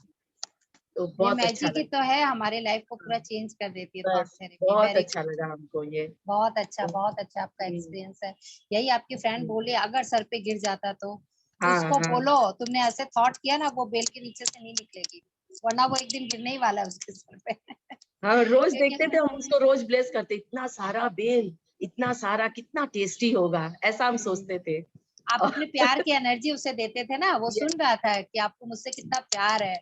तो ये बहुत अच्छा मैजिक ही लगा, तो है, हमारे लाइफ को पूरा चेंज कर देती है थॉट बस थेरेपी। बहुत वेरी अच्छा गुड, लगा हमको ये। बहुत अच्छा आपका हम्म, एक्सपीरियंस है। यही आपकी फ्रेंड बोले अगर सर पे गिर जाता तो हाँ उसको हाँ बोलो तुमने ऐसे थॉट किया ना, वो बेल के नीचे से नहीं निकलेगी, वरना वो एक दिन गिरने ही वाला है उसके सर पे। हाँ, रोज देखते थे क्योंकि हम उसको, रोज ब्लेस करते, इतना सारा बेल, इतना सारा, कितना टेस्टी होगा, ऐसा हम सोचते थे। आप अपने प्यार की एनर्जी उसे देते थे ना, वो सुन रहा था कि आपको मुझसे कितना प्यार है।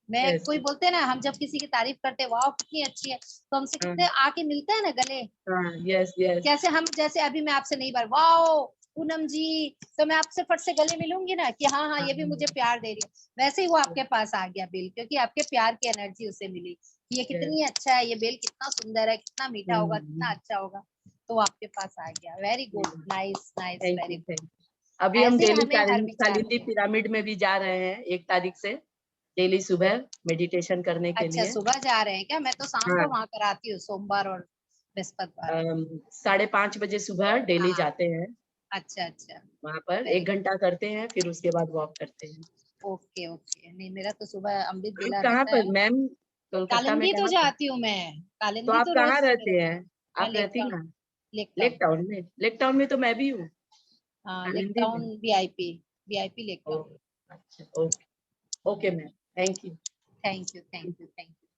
मैं यस, कोई बोलते हैं ना, हम जब किसी की तारीफ करते हैं वाह कितनी अच्छी है, तो हमसे कितने आके मिलते हैं ना गले। हाँ, यस यस, कैसे हम, जैसे अभी मैं आपसे नहीं बार वाह पूनम जी, तो मैं आपसे फट से गले मिलूंगी ना कि हाँ हाँ ये भी मुझे प्यार दे रही है, वैसे ही वो आपके पास आ गया बेल, क्योंकि आपके प्यार की एनर्जी उसे मिली कि ये कितनी अच्छा है, ये बेल कितना सुंदर है, कितना मीठा होगा, कितना अच्छा होगा, तो वो आपके पास आ गया। Very good, nice nice, thank very you good. Thank you. अभी हम ऐसे ही डेली हमें हर विचार सालिंदी को, पिरामिड में भी जा रहे हैं 1 तारीख से, डेली सुबह मेडिटेशन करने के अच्छा लिए। सुबह जा रहे हैं क्या? मैं तो शाम को हाँ, वहां कराती हूँ, सोमवार और बृहस्पतिवार। 5:30 बजे सुबह डेली हाँ, जाते हैं अच्छा अच्छा, वहां पर, वेरी 1 घंटा करते हैं, फिर उसके बाद वॉक करते हैं। Okay okay. नहीं मेरा तो सुबह अमृत आप वेला कहाँ रहता है। पर मैम, कोलकाता में कालिंदी तो कहाँ पर? जाती हूँ मैं, तो कालिंदी आप तो कहाँ रोज रहते हैं? मैं आप लेक रहती टाउन, कहाँ? Lake lake town. टाउन में? लेक टाउन में तो मैं भी हूँ, हाँ लेक आनंदी टाउन, में। वीआईपी, वीआईपी लेक ओ, टाउन। अच्छा, okay okay ma'am, thank you. Thank you thank you thank you.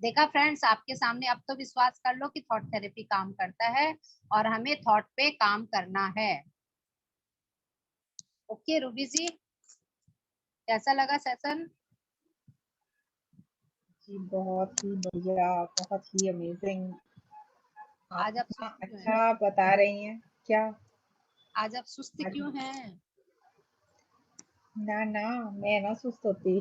देखा फ्रेंड्स, आपके सामने अब तो विश्वास कर लो कि थॉट थेरेपी काम करता है और हमें थॉट पे काम करना है। ओके रूबी जी, कैसा लगा सेशन? जी बहुत ही बढ़िया, बहुत ही अमेजिंग। आप आज आप इतना सुस्त क्यों हैं? अच्छा बता रही हैं। क्या? आज आप सुस्त क्यों हैं? ना ना, मैं ना सुस्त होती।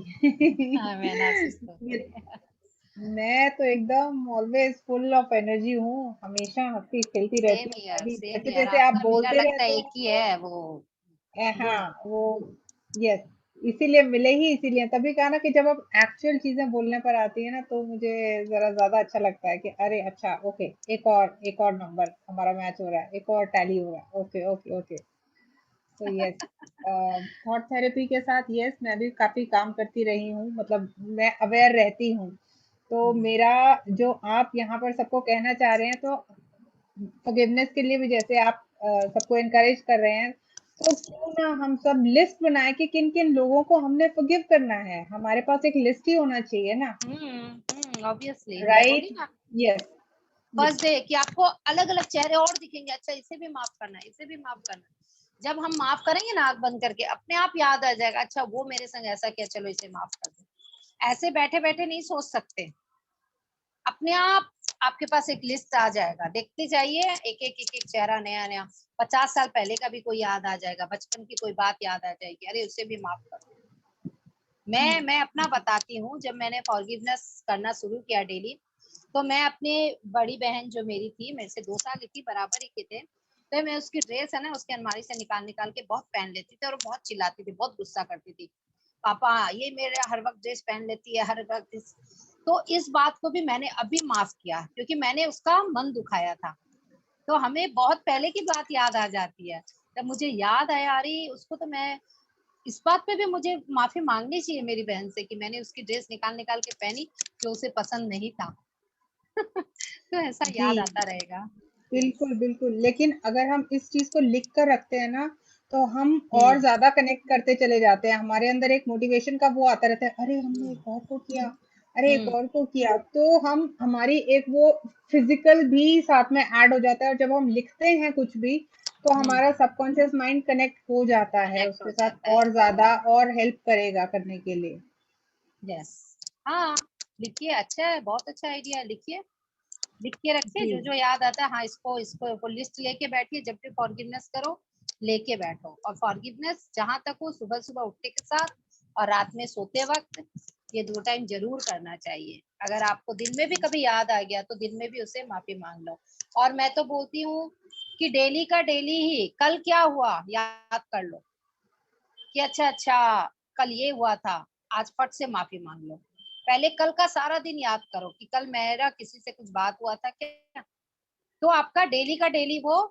हाँ मैं ना सुस्त ये- होती। मैं तो एकदम ऑलवेज फुल ऑफ एनर्जी हूँ, हमेशा हंसती खेलती रहती हूँ। अभी सेम जैसे ईयर, जैसे आप आपका मेरा बोलते लगता है रहते एक ही है वो। हाँ गुड। वो, यस, इसीलिए मिले ही, इसीलिए तभी कहा ना कि जब आप एक्चुअल चीजें बोलने पर आती है ना तो मुझे जरा ज्यादा अच्छा लगता है कि अरे अच्छा ओके, एक और नंबर हमारा मैच हो रहा है, एक और टैली हो रहा है, ओके ओके ओके। तो यस, थॉट थेरेपी के साथ यस मैं भी काफी काम करती रही हूँ, मतलब मैं अवेयर रहती हूँ। तो मेरा, जो आप यहाँ पर सबको कहना चाह रहे हैं, तो फॉरगिवनेस के लिए भी जैसे आप सबको एनकरेज कर रहे हैं, तो क्यों ना हम सब लिस्ट बनाए कि किन किन लोगों को हमने फॉरगिव करना है। हमारे पास एक लिस्ट ही होना चाहिए ना, ऑब्वियसली मैं बोली राइट? ना यस, फर्स्ट डे कि आपको अलग अलग चेहरे और दिखेंगे, अच्छा इसे भी माफ करना है, इसे भी माफ करना है। जब हम माफ करेंगे ना आंख बंद करके, अपने आप याद आ जाएगा, अच्छा वो मेरे संग ऐसा किया, चलो इसे माफ कर दो। ऐसे बैठे बैठे नहीं सोच सकते, अपने आप आपके पास एक लिस्ट आ जाएगा, देखते जाइए एक एक चेहरा नया नया। 50 साल पहले का भी कोई याद आ जाएगा, बचपन की कोई बात याद आ जाएगी, अरे उसे भी माफ कर दो। मैं अपना बताती हूँ, जब मैंने फॉरगिवनेस करना शुरू किया डेली, तो मैं अपनी बड़ी बहन जो मेरी थी, मेरे से 2 साल की बराबर ही के थे, तो मैं उसकी ड्रेस है ना उसके अलमारी से निकाल निकाल के बहुत पहन लेती थी और बहुत चिल्लाती थी, बहुत गुस्सा करती थी, पापा ये मेरे हर वक्त ड्रेस पहन लेती है हर वक्त तो इस बात को भी मैंने अभी माफ किया, क्योंकि मैंने उसका मन दुखाया था। तो हमें बहुत पहले की बात याद आ जाती है, जब मुझे याद आया अरे उसको, तो मैं इस बात पे भी मुझे माफी मांगनी चाहिए मेरी बहन से कि मैंने उसकी ड्रेस निकाल निकाल के पहनी जो उसे पसंद नहीं था। तो ऐसा जी याद आता रहेगा। बिल्कुल बिल्कुल। लेकिन अगर हम इस चीज को लिख कर रखते हैं ना, तो हम और हम्म ज्यादा कनेक्ट करते चले जाते हैं, हमारे अंदर एक मोटिवेशन का वो आता रहता है, अरे हमने एक और तो किया, अरे एक और को किया, तो हम हमारी एक वो फिजिकल भी साथ में ऐड हो जाता है, और जब हम लिखते हैं कुछ भी तो हमारा सबकॉन्शियस माइंड कनेक्ट हो जाता है Connect उसके हो साथ जाता है। और ज्यादा, और हेल्प करेगा करने के लिए। यस, हाँ लिखिए, अच्छा है, बहुत अच्छा आइडिया है, लिखिए, लिख के रखिए जी। जो जो याद आता है। हाँ, इसको लिस्ट लेके बैठिए, जब भी फॉरगिवनेस करो लेके बैठो। और फॉरगिवनेस जहां तक हो सुबह सुबह उठने के साथ और रात में सोते वक्त, ये 2 टाइम जरूर करना चाहिए। अगर आपको दिन में भी कभी याद आ गया तो दिन में भी उसे माफी मांग लो। और मैं तो बोलती हूँ कि डेली का डेली ही कल क्या हुआ याद कर लो, कि अच्छा कल ये हुआ था, आज फट से माफी मांग लो। पहले कल का सारा दिन याद करो कि कल मेरा किसी से कुछ बात हुआ था क्या, तो आपका डेली का डेली वो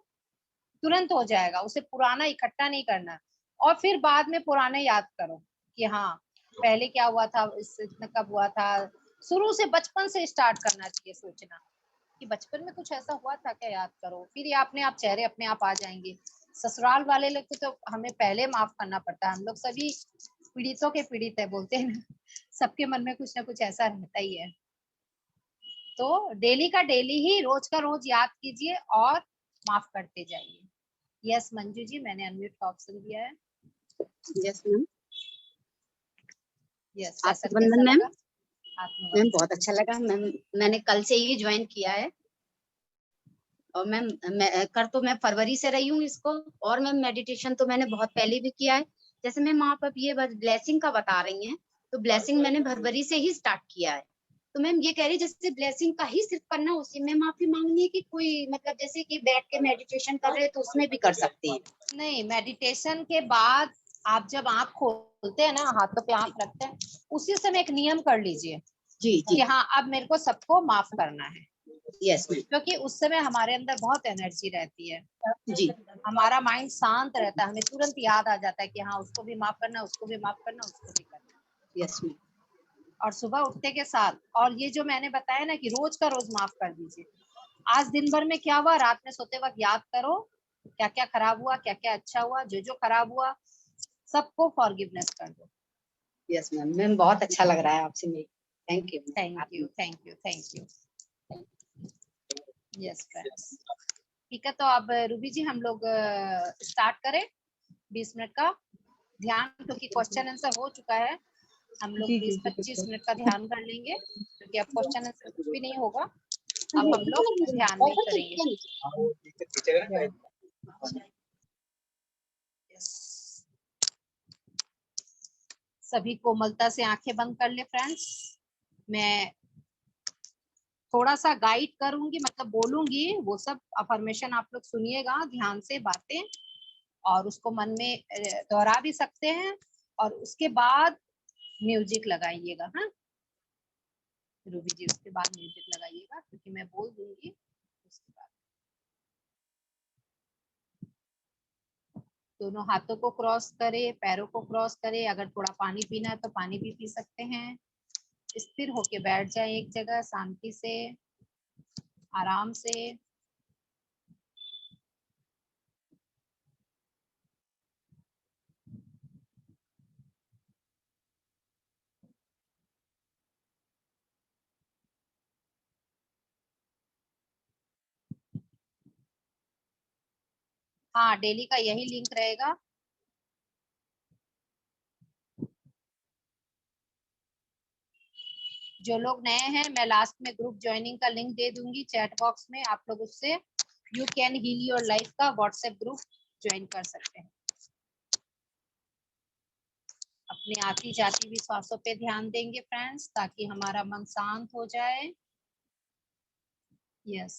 तुरंत हो जाएगा। उसे पुराना इकट्ठा नहीं करना, और फिर बाद में पुराने याद करो कि हाँ पहले क्या हुआ था, इतना कब हुआ था। शुरू से बचपन से स्टार्ट करना चाहिए सोचना कि बचपन में कुछ ऐसा हुआ था क्या, याद करो। फिर ये अपने आप चेहरे अपने आप आ जाएंगे। ससुराल वाले लोग को तो हमें पहले माफ करना पड़ता है। हम लोग सभी पीड़ितों के पीड़ित है बोलते हैं ना, सबके मन में कुछ ना कुछ ऐसा रहता ही है। तो डेली का डेली ही रोज का रोज याद कीजिए और माफ करते जाइए। यस मंजू जी, मैंने अनम्यूट का ऑप्शन दिया है। Yes ma'am. यस, सेशन कैसा आत्मबंधन मैम। लगा? मैम बहुत अच्छा लगा मैम, मैंने कल से ही ज्वाइन किया है। और मैम मैं फरवरी से रही हूँ इसको। और मैम मेडिटेशन तो मैंने बहुत पहले भी किया है। जैसे मैम आप ये ब्लेसिंग का बता रही हैं, तो ब्लेसिंग मैंने फरवरी से ही स्टार्ट किया है। तो मैम ये कह रही जैसे ब्लेसिंग का ही सिर्फ करना, उसी में माफी मांगनी है कि कोई मतलब जैसे कि बैठ के मेडिटेशन कर रहे हैं तो उसमें भी कर सकते हैं? नहीं, मेडिटेशन के बाद आप जब आंख खोलते हैं ना, हाथों पे आंख रखते हैं, उसी समय एक नियम कर लीजिए जी कि हाँ अब मेरे को सबको माफ करना है। Yes ma'am. क्योंकि उस समय हमारे अंदर बहुत एनर्जी रहती है, जी हमारा माइंड शांत रहता है, हमें तुरंत याद आ जाता है कि हाँ उसको भी माफ करना, उसको भी माफ करना, उसको भी करना। Yes ma'am. और सुबह उठते के साथ, और ये जो मैंने बताया ना कि रोज का रोज माफ कर दीजिए। आज दिन भर में क्या हुआ, रात में सोते वक्त याद करो क्या क्या खराब हुआ, क्या क्या अच्छा हुआ, जो जो खराब हुआ सबको फॉरगिवनेस कर दो। यस मैम, मैम बहुत अच्छा लग रहा है आपसे मिल। Thank you. Thank you, thank you, thank you. Yes friends, ठीक है, तो अब रूबी जी हम लोग स्टार्ट करें 20 मिनट का ध्यान, क्योंकि क्वेश्चन आंसर हो चुका है। हम लोग जी जी जी 20-25 बिल्कुल। मिनट का ध्यान कर लेंगे, क्योंकि अब क्वेश्चन आंसर कुछ भी नहीं होगा, अब हम लोग ध्यान में करेंगे। Yes. सभी कोमलता से आंखें बंद कर ले फ्रेंड्स। मैं थोड़ा सा गाइड करूंगी, मतलब बोलूंगी, वो सब अफर्मेशन आप लोग सुनिएगा ध्यान से बातें, और उसको मन में दोहरा भी सकते हैं, और उसके बाद म्यूजिक लगाइएगा। हाँ रूबी जी, उसके बाद म्यूजिक लगाइएगा, क्योंकि मैं बोल दूंगी उसके बाद। दोनों हाथों को क्रॉस करे, पैरों को क्रॉस करे, अगर थोड़ा पानी पीना है तो पानी भी पी सकते हैं। स्थिर होके बैठ जाए एक जगह, शांति से, आराम से। हाँ, डेली का यही लिंक रहेगा। जो लोग नए हैं, मैं लास्ट में ग्रुप ज्वाइनिंग का लिंक दे दूंगी चैट बॉक्स में, आप लोग उससे you can heal your life का व्हाट्सएप ग्रुप ज्वाइन कर सकते हैं। अपनी आती जाती भी सांसों पे ध्यान देंगे फ्रेंड्स, ताकि हमारा मन शांत हो जाए। यस,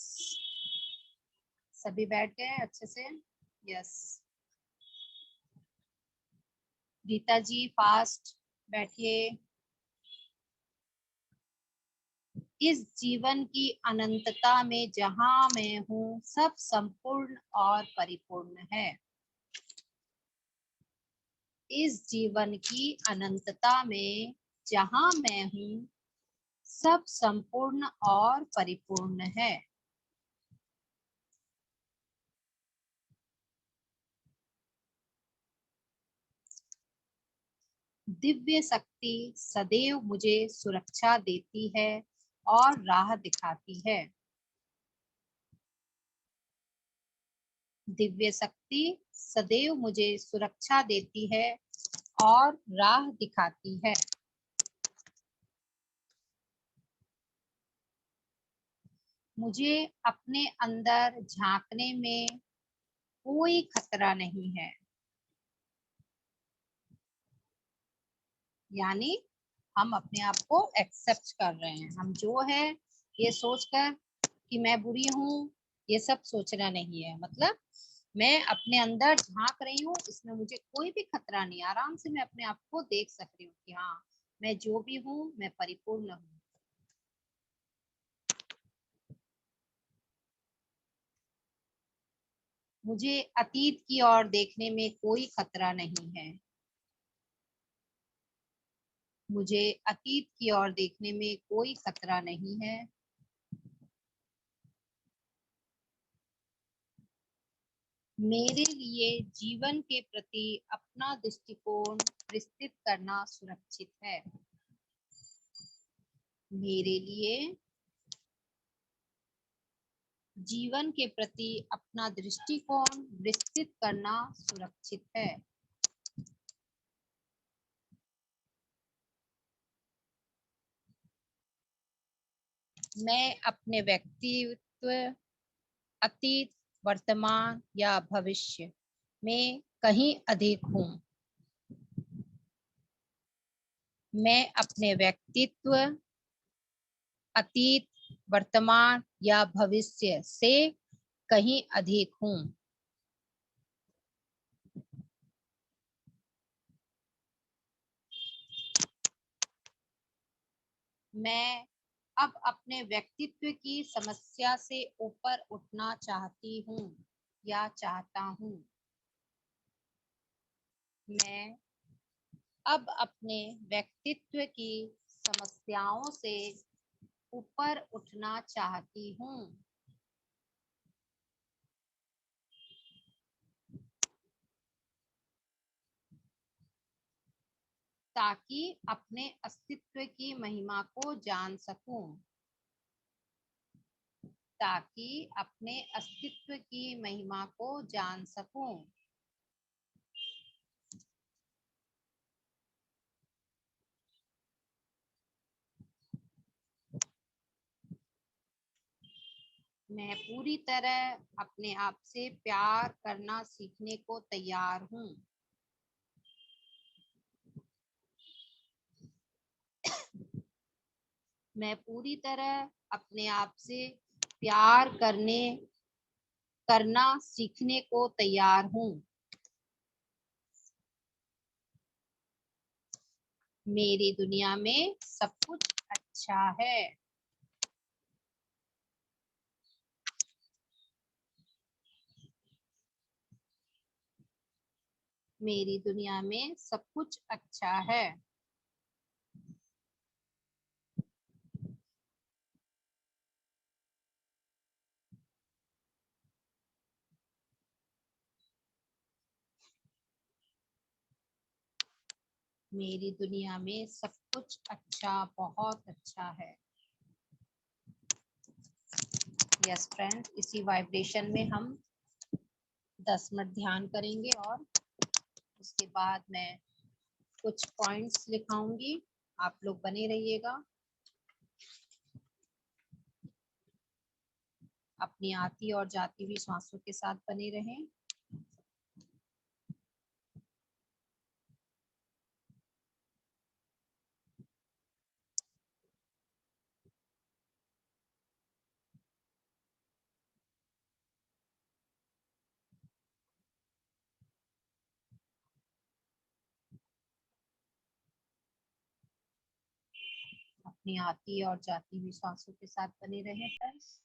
सभी बैठ गए अच्छे से? यस, रीता जी फास्ट बैठिए। इस जीवन की अनंतता में जहां मैं हूँ, सब संपूर्ण और परिपूर्ण है। इस जीवन की अनंतता में जहां मैं हूँ, सब संपूर्ण और परिपूर्ण है। दिव्य शक्ति सदैव मुझे सुरक्षा देती है और राह दिखाती है। दिव्य शक्ति सदैव मुझे सुरक्षा देती है और राह दिखाती है। मुझे अपने अंदर झांकने में कोई खतरा नहीं है। यानी हम अपने आप को एक्सेप्ट कर रहे हैं। हम जो है ये सोचकर कि मैं बुरी हूँ, ये सब सोचना नहीं है। मतलब मैं अपने अंदर झांक रही हूँ, इसमें मुझे कोई भी खतरा नहीं। आराम से मैं अपने आप को देख सकती हूँ कि हाँ, मैं जो भी हूँ मैं परिपूर्ण हूँ। मुझे अतीत की ओर देखने में कोई खतरा नहीं है। मुझे अतीत की ओर देखने में कोई खतरा नहीं है। मेरे लिए जीवन के प्रति अपना दृष्टिकोण विस्तृत करना सुरक्षित है। मेरे लिए जीवन के प्रति अपना दृष्टिकोण विस्तृत करना सुरक्षित है। मैं अपने व्यक्तित्व, अतीत, वर्तमान या भविष्य में कहीं अधिक हूँ। मैं अपने व्यक्तित्व, अतीत, वर्तमान या भविष्य से कहीं अधिक हूँ। मैं अब अपने व्यक्तित्व की समस्या से ऊपर उठना चाहती हूँ या चाहता हूँ। मैं अब अपने व्यक्तित्व की समस्याओं से ऊपर उठना चाहती हूँ। ताकि अपने अस्तित्व की महिमा को जान सकूं। ताकि अपने अस्तित्व की महिमा को जान सकूं। मैं पूरी तरह अपने आप से प्यार करना सीखने को तैयार हूँ। मैं पूरी तरह अपने आप से प्यार करना सीखने को तैयार हूँ। मेरी दुनिया में सब कुछ अच्छा है। मेरी दुनिया में सब कुछ अच्छा है। मेरी दुनिया में सब कुछ अच्छा, बहुत अच्छा है। यस फ्रेंड, इसी वाइब्रेशन में हम 10 मिनट ध्यान करेंगे और उसके बाद मैं कुछ पॉइंट्स लिखाऊंगी। आप लोग बने रहिएगा। अपनी आती और जाती हुई सांसों के साथ बने रहें। अपनी आती और जाती हुई सांसों के साथ बने रहें friends.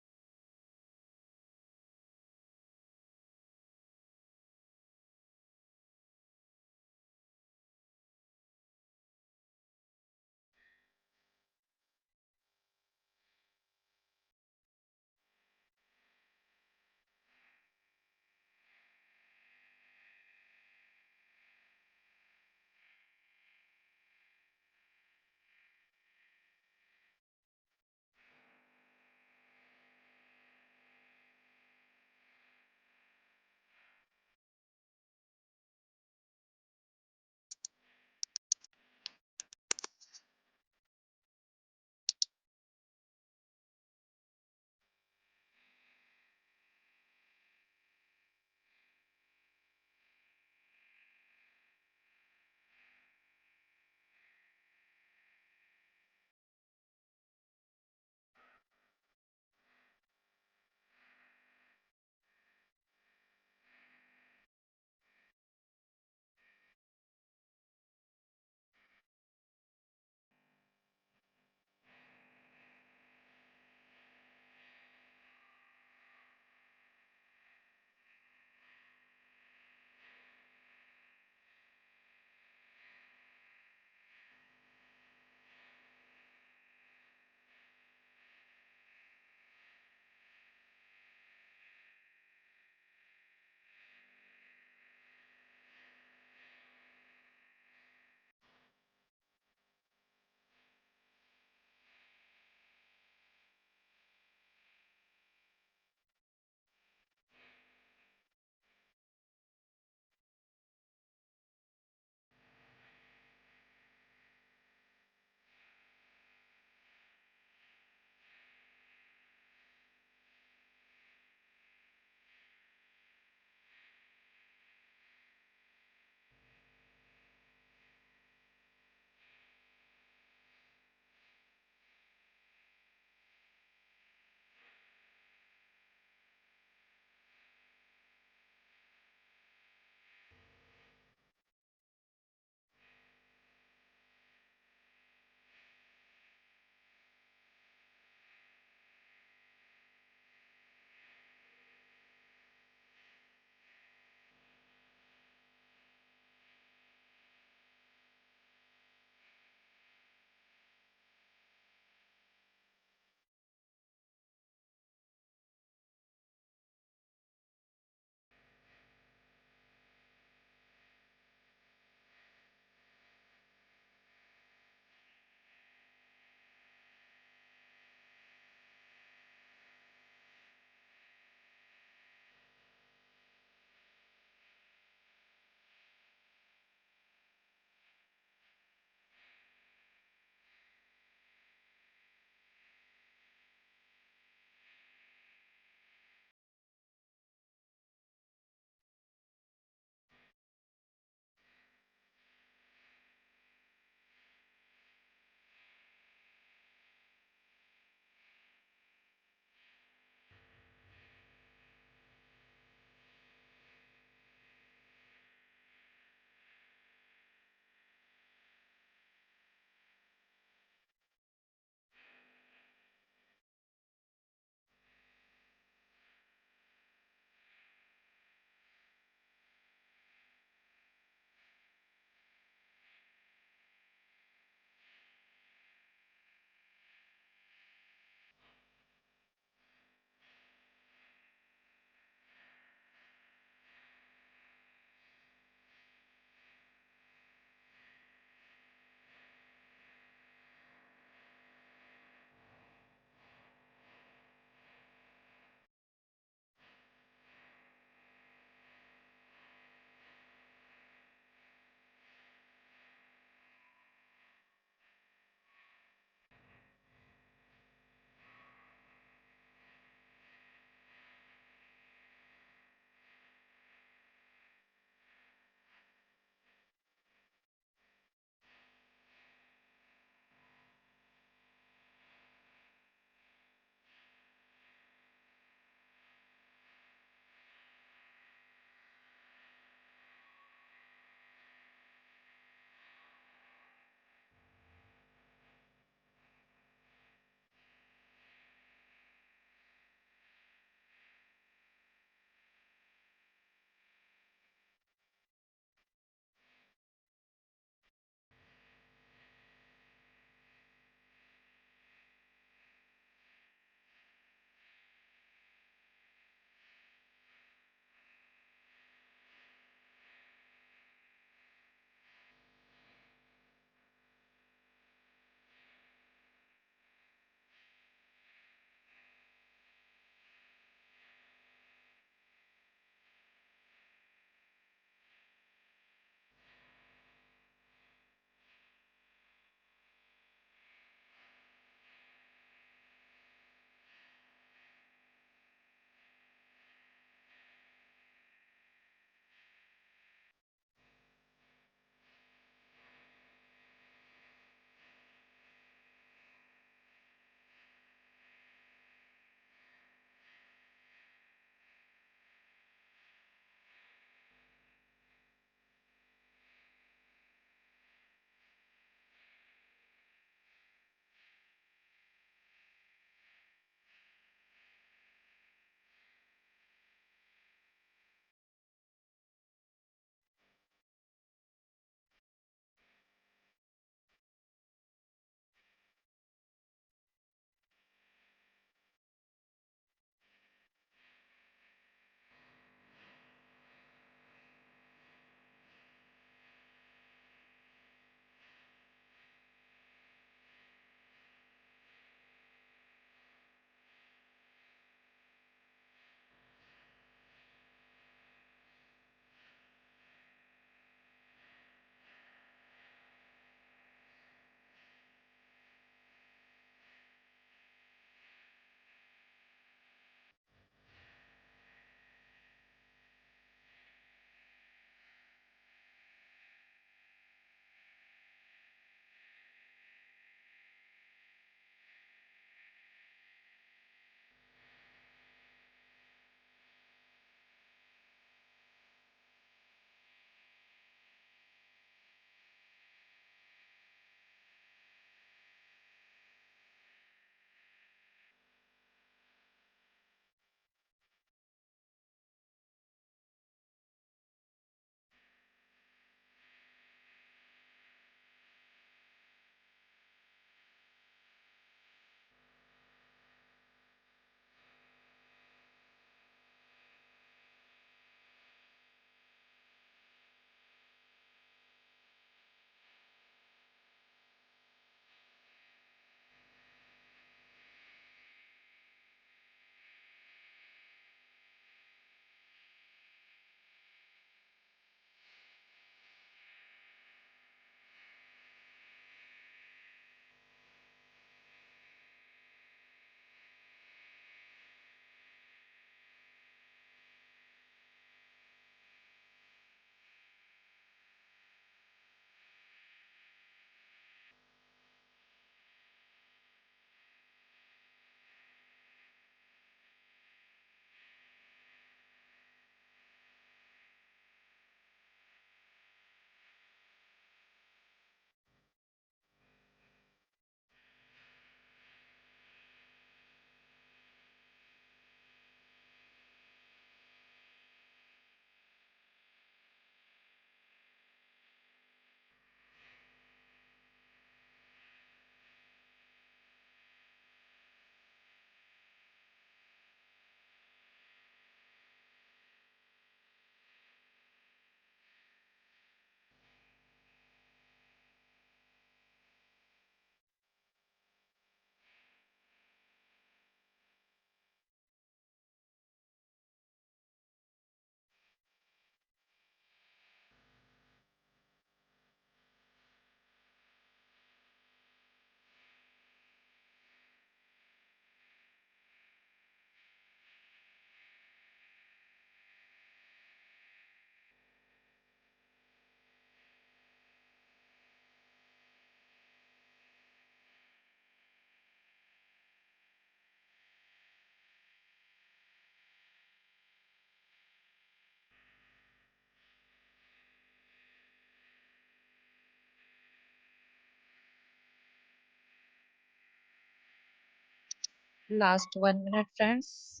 Last 1 minute, friends.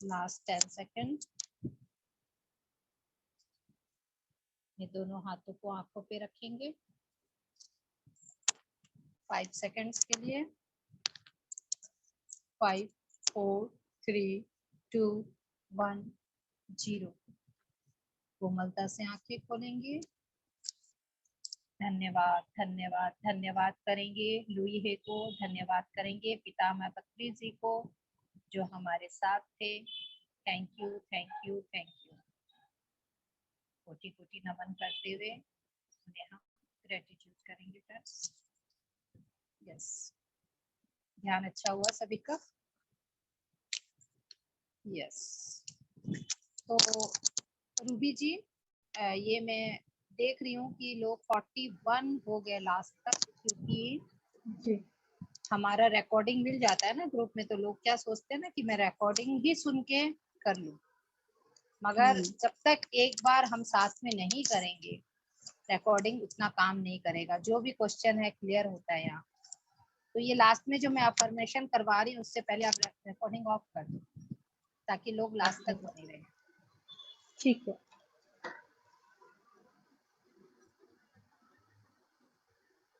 Last 10 second. ये दोनों हाथों को आंखों पे रखेंगे 5 सेकंड्स के लिए। 5 4 3 2 1 0। कोमलता से आंखें खोलेंगे। धन्यवाद धन्यवाद धन्यवाद करेंगे लुई हे को, धन्यवाद करेंगे पितामह बत्री जी को जो हमारे साथ थे। Thank you thank you thank you. कोटि कोटि नमन करते हुए उन्हें हम ग्रेटिट्यूड करेंगे फ्रेंड्स। यस, ध्यान अच्छा हुआ सभी का। यस, तो रूबी जी ये मैं देख रही हूँ कि लोग 41 हो गए लास्ट तक, क्योंकि जी हमारा रिकॉर्डिंग मिल जाता है ना ग्रुप में, तो लोग क्या सोचते हैं ना कि मैं रिकॉर्डिंग ही सुन के कर लूं, मगर जब तक एक बार हम साथ में नहीं करेंगे रिकॉर्डिंग उतना काम नहीं करेगा। जो भी क्वेश्चन है क्लियर होता है यहाँ। तो ये लास्ट में जो मैं अफर्मेशन करवा रही हूँ उससे पहले आप रिकॉर्डिंग ऑफ कर दो ताकि लोग लास्ट तक बने रहे। ठीक है।